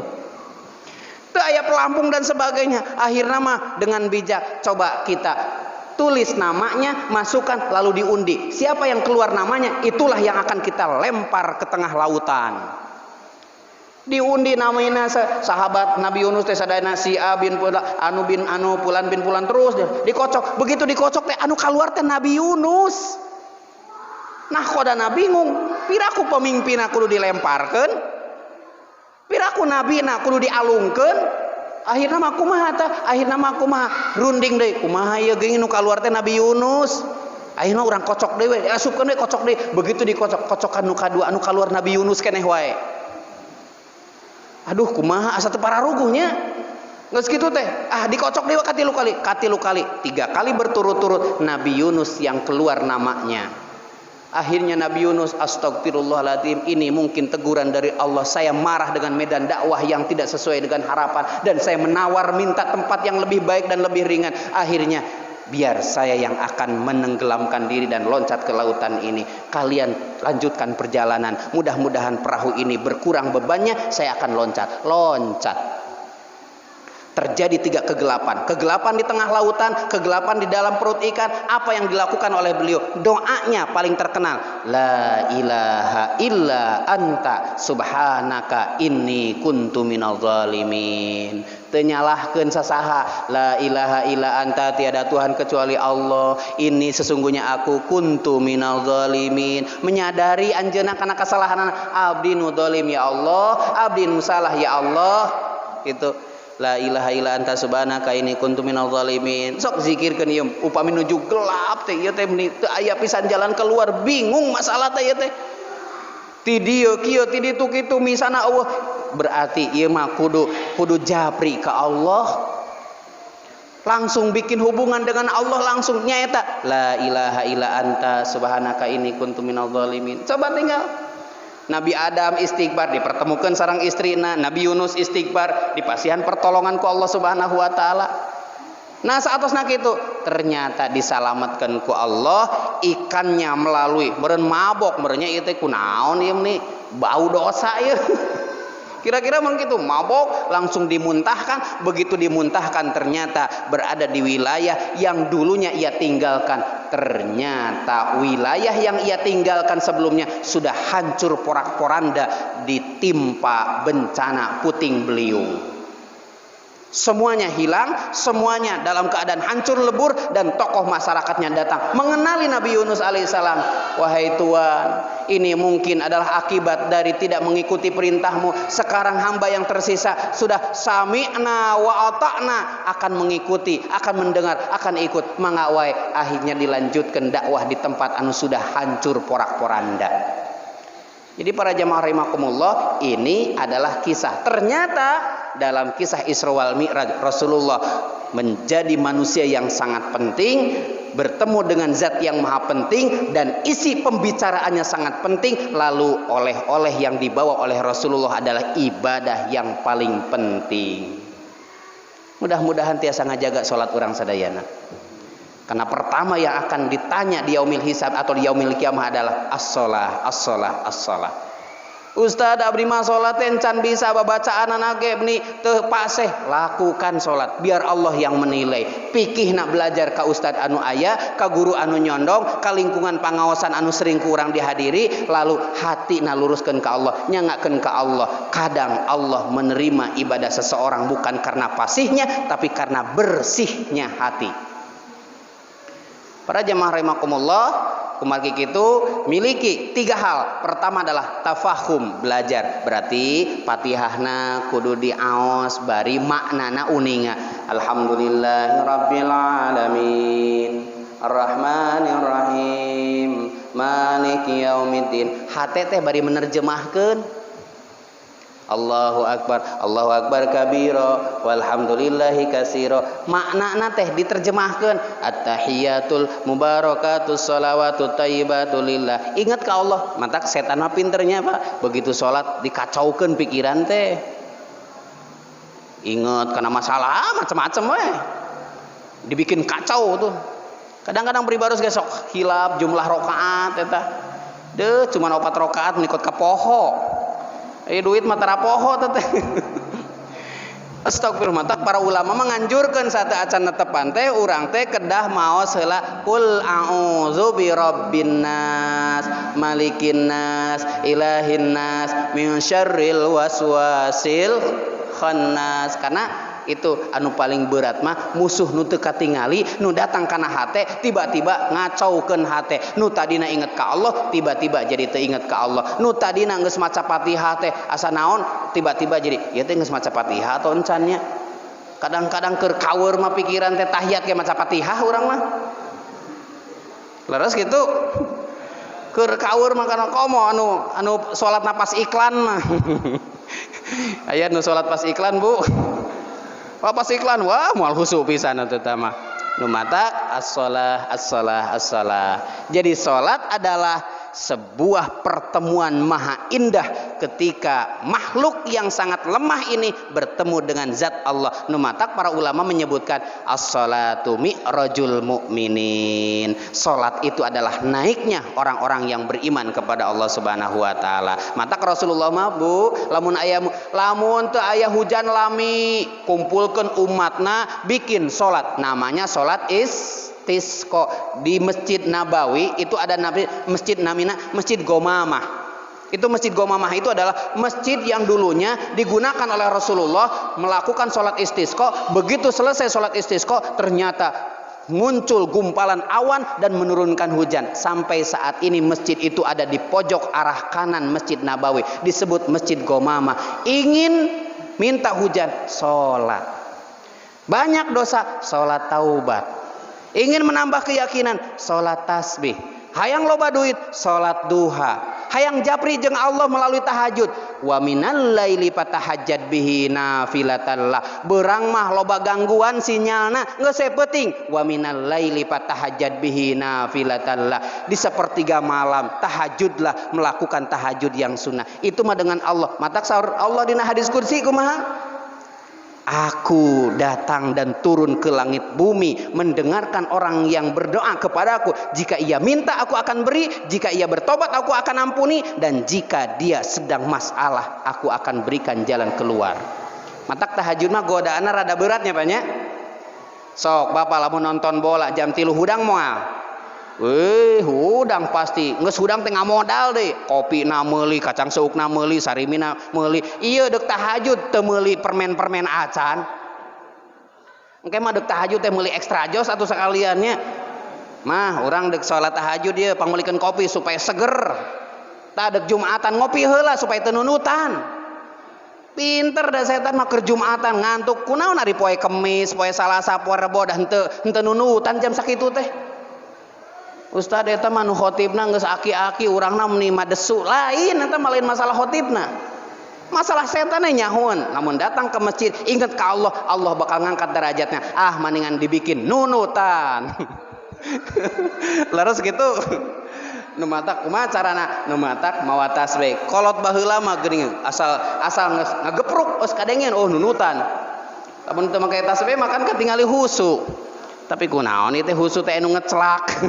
Teu aya pelampung dan sebagainya. Akhirna mah dengan bijak coba kita tulis namanya, masukkan lalu diundi. Siapa yang keluar namanya, itulah yang akan kita lempar ke tengah lautan. Diundi namanya sahabat Nabi Yunus teh sadayana si A bin Pulan bin Pulan terus dikocok. Begitu dikocok teh anu keluar teh Nabi Yunus. Nah kodana bingung, piraku pemimpinna kudu dilemparkeun, piraku nabina kudu dialungkeun. Akhirna mah kumaha runding deui, kumaha ieu geuning nu kaluar teh Nabi Yunus. Akhirna urang kocok deui, asupkeun deui kocok deui. Begitu dikocok, kocokan nu kadua anu kaluar Nabi Yunus keneh wae. Aduh kumaha asa teu pararuguhnya. Geus kitu teh, dikocok deui katilu kali. 3 kali berturut-turut Nabi Yunus yang keluar namanya. Akhirnya Nabi Yunus, astagfirullahaladzim, ini mungkin teguran dari Allah. Saya marah dengan medan dakwah yang tidak sesuai dengan harapan, dan saya menawar minta tempat yang lebih baik dan lebih ringan. Akhirnya biar saya yang akan menenggelamkan diri dan loncat ke lautan ini. Kalian lanjutkan perjalanan. Mudah-mudahan perahu ini berkurang bebannya. Saya akan loncat. Terjadi 3 kegelapan. Kegelapan di tengah lautan, kegelapan di dalam perut ikan. Apa yang dilakukan oleh beliau? Doanya paling terkenal. La ilaha illa anta subhanaka inni kuntu minadz zalimin. Teu nyalahkeun sasaha. La ilaha illa anta, tiada Tuhan kecuali Allah. Ini sesungguhnya aku kuntu minadz zalimin. Menyadari anjeunna kana kesalahan abdi nu zalim ya Allah, abdi nu salah ya Allah. Itu la ilaha illa anta subhanaka inni kuntu minadz zalimin. Sok zikirkeun ieu upami nuju gelap teh ieu teh teu aya pisan jalan keluar, bingung masalah teh ieu teh. Ti dieu kieu ti ditu kitu misana Allah. Berarti ieu mah kudu japri ka Allah. Langsung bikin hubungan dengan Allah, langsung nyaeta la ilaha illa anta subhanaka inni kuntu minadz zalimin. Coba tinggal Nabi Adam istighfar dipertemukan sareng istrina, Nabi Yunus istighfar dipasihan pertolongan ku Allah Subhanahu wa taala. Nah saatosna kitu ternyata disalamatkan ku Allah, ikannya melalui meureun mabok, meureunnya ieu teh kunaon ieu nih bau dosa ieu. Kira-kira begitu, mabok langsung dimuntahkan. Begitu dimuntahkan ternyata berada di wilayah yang dulunya ia tinggalkan. Ternyata wilayah yang ia tinggalkan sebelumnya sudah hancur porak-poranda ditimpa bencana puting beliung. Semuanya hilang, semuanya dalam keadaan hancur lebur, dan tokoh masyarakatnya datang mengenali Nabi Yunus alaihissalam. Wahai Tuhan, ini mungkin adalah akibat dari tidak mengikuti perintahmu. Sekarang hamba yang tersisa sudah sami'na wa ata'na, akan mengikuti, akan mendengar, akan ikut. Mangawai akhirnya dilanjutkan dakwah di tempat anu sudah hancur porak-poranda. Jadi para jamaah rahimakumullah, ini adalah kisah. Ternyata dalam kisah Isra wal Mi'raj Rasulullah menjadi manusia yang sangat penting, bertemu dengan zat yang maha penting, dan isi pembicaraannya sangat penting. Lalu oleh-oleh yang dibawa oleh Rasulullah adalah ibadah yang paling penting. Mudah-mudahan tiasa ngajaga sholat urang sadayana. Karena pertama yang akan ditanya di yaumil hisab atau di yaumil kiamah adalah as-shalah, as-shalah, as-shalah. Ustaz abdi mah salat can bisa babacaan nage nih teu paseh, lakukan salat biar Allah yang menilai. Pikihna belajar ka ustaz anu aya, ka guru anu nyondong, ka lingkungan pangaosan anu sering kurang dihadiri, lalu hatina luruskeun ka Allah, nyangakeun ka Allah. Kadang Allah menerima ibadah seseorang bukan karena fasihnya, tapi karena bersihnya hati. Para jamaah rahimakumullah, kumargi kitu miliki 3 hal. Pertama adalah tafahum, belajar. Berarti Fatihahna kudu diaos bari maknana uninga. Alhamdulillahirabbil alamin. Arrahmanir rahim. Maliki yaumiddin. Hate teh bari menerjemahkeun. Allahu akbar kabira walhamdulillahi katsira. Maknana teh diterjemahkeun at-tahiyatul mubarakatus shalawatut thayyibatu lillah. Ingat ka Allah, mantak setan mah pinternya Pak. Begitu salat dikacaukeun pikiran teh. Ingat kana masalah macam-macam we. Dibikin kacau tuh. Kadang-kadang beribadah ge sok hilap jumlah rakaat eta. Deuh cuman 4 rakaat menikot ka poho. Duit mah tara poho teh. Astagfirullah. Tak para ulama menganjurkan saat acan netepan teh urang teh kedah maos heula qul a'udzu birabbin nas malikin nas ilahin nas min syarril waswasil khannas. Karena itu anu paling berat mah musuh nu teu katingali nu datang kana hate tiba-tiba ngacaukeun hate. Nu tadina inget ka Allah tiba-tiba jadi teu inget ka Allah. Nu tadina geus maca Fatihah teh asa naon tiba-tiba jadi ieu teh geus maca Fatihah atau encan nya. Kadang-kadang keur kawer mah pikiran teh tahiyat ge maca Fatihah urang mah. Leres kitu. Keur kawer mah kana komo anu salat napas iklan mah. Aya nu salat pas iklan Bu. Pas iklan wah moal husu pisan eta mah. Nu matak as-shalah as-shalah as-shalah. Jadi salat adalah sebuah pertemuan maha indah ketika makhluk yang sangat lemah ini bertemu dengan zat Allah. Nu matak para ulama menyebutkan as-shalatu mi'rajul mu'minin. Salat itu adalah naiknya orang-orang yang beriman kepada Allah Subhanahu wa taala. Matak Rasulullah mah Bu, lamun teu aya hujan lami, kumpulkeun umatna bikin salat namanya salat istisqa di Masjid Nabawi. Itu ada masjid namanya Masjid Gomamah. Itu Masjid Gomamah itu adalah masjid yang dulunya digunakan oleh Rasulullah melakukan sholat istisqa. Begitu selesai sholat istisqa ternyata muncul gumpalan awan dan menurunkan hujan. Sampai saat ini masjid itu ada di pojok arah kanan Masjid Nabawi, disebut Masjid Gomamah. Ingin minta hujan, sholat. Banyak dosa, sholat taubat. Ingin menambah keyakinan, sholat tasbih. Hayang loba duit, sholat duha. Hayang japri jeung Allah melalui tahajud. Wa minal laili fatahajjad bihi nafilatallah. Beurang mah loba gangguan sinyalna geus saeuting. Wa minal laili fatahajjad bihi nafilatallah. Di sepertiga malam tahajudlah, melakukan tahajud yang sunnah. Itu mah dengan Allah. Matak saur Allah dina hadis kursi kumaha? Aku datang dan turun ke langit bumi mendengarkan orang yang berdoa kepadaku. Jika ia minta aku akan beri, jika ia bertobat aku akan ampuni, dan jika dia sedang masalah aku akan berikan jalan keluar. Matak tahajud mah godaana rada beratnya banyak. Sok bapak lamun nonton bola jam 3 hudang moal. Hudang pasti geus hudang teh ngamodal deui. Kopi na meuli, kacang seuk na meuli, sarimina meuli. Ieu deuk tahajud teu meuli permen-permen acan. Engke mah deuk tahajud teh meuli extra jos atuh sakaliannya. Mah urang deuk salat tahajud ieu panggulikeun kopi supaya seger. Tah deuk Jumatan ngopi heula supaya teu nunutan. Pinter dah setan mah keur Jumatan ngantuk kunaon ari poe Kemis, poe Salasa, poe Rebo dah henteu nunutan jam sakitu teh. Ustad eta mah nu khotibna geus aki-aki urangna meuni madesu lain eta mah lain masalah khotibna. Masalah setan nyahoan. Namun datang ke masjid ingat ke Allah, Allah bakal ngangkat derajatnya. Ah mendingan dibikin nunutan. Leres gitu. Nu matak kumaha carana? Nu matak mawa tasbih. Kolot baheula mah geuning asal ngagepruk geus kadengeun oh nunutan. Lamun teu make tasbih makan ketingali husu. Tapi kunaon ieu teh husu teh anu ngecelak.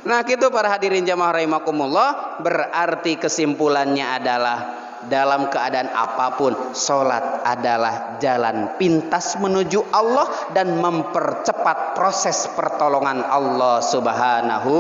Nah gitu para hadirin jamaah rahimakumullah, berarti kesimpulannya adalah dalam keadaan apapun salat adalah jalan pintas menuju Allah dan mempercepat proses pertolongan Allah Subhanahu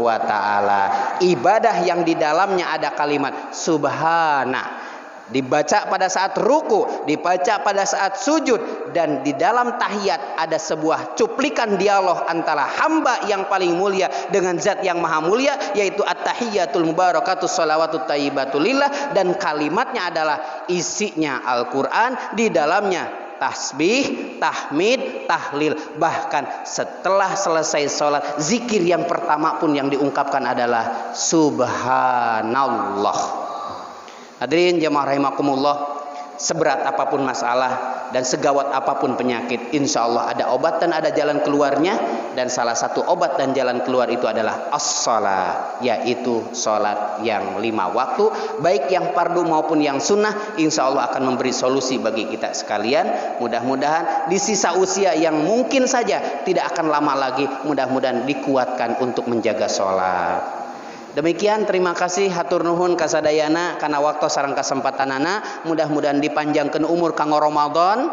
wa taala. Ibadah yang di dalamnya ada kalimat subhana dibaca pada saat ruku, dibaca pada saat sujud, dan di dalam tahiyat ada sebuah cuplikan dialog antara hamba yang paling mulia dengan zat yang maha mulia, yaitu at-tahiyyatul mubarakatus shalawatut thayyibatul lillah, dan kalimatnya adalah isinya Al-Quran, di dalamnya tasbih, tahmid, tahlil. Bahkan setelah selesai sholat, zikir yang pertama pun yang diungkapkan adalah subhanallah. Hadirin jamaah rahimakumullah, seberat apapun masalah dan segawat apapun penyakit, insya Allah ada obat dan ada jalan keluarnya. Dan salah satu obat dan jalan keluar itu adalah as-shalah, yaitu sholat yang 5 waktu, baik yang fardu maupun yang sunnah. Insya Allah akan memberi solusi bagi kita sekalian. Mudah-mudahan di sisa usia yang mungkin saja tidak akan lama lagi, mudah-mudahan dikuatkan untuk menjaga sholat. Demikian, terima kasih hatur nuhun kasadayana karena waktu sareng kesempatanana. Mudah-mudahan dipanjangkan umur kanggo Ramadan.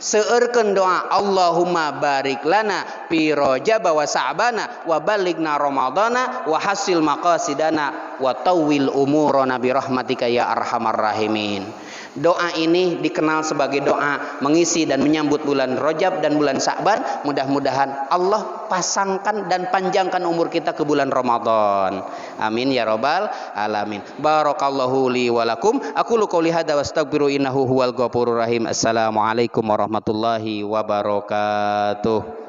Seueurkeun doa Allahumma barik lana fi Rajab wa Sa'bana wa balighna Ramadana wa hasil maqasidana wa tawwil umurana bi rahmatika ya arhamar rahimin. Doa ini dikenal sebagai doa mengisi dan menyambut bulan Rajab dan bulan Sa'ban. Mudah-mudahan Allah pasangkan dan panjangkan umur kita ke bulan Ramadan. Amin ya rabbal alamin. Barakallahu li wa lakum. Aqulu qouli hadza wa astaghfiru innahu huwal ghafurur rahim. Assalamualaikum warahmatullahi wabarakatuh.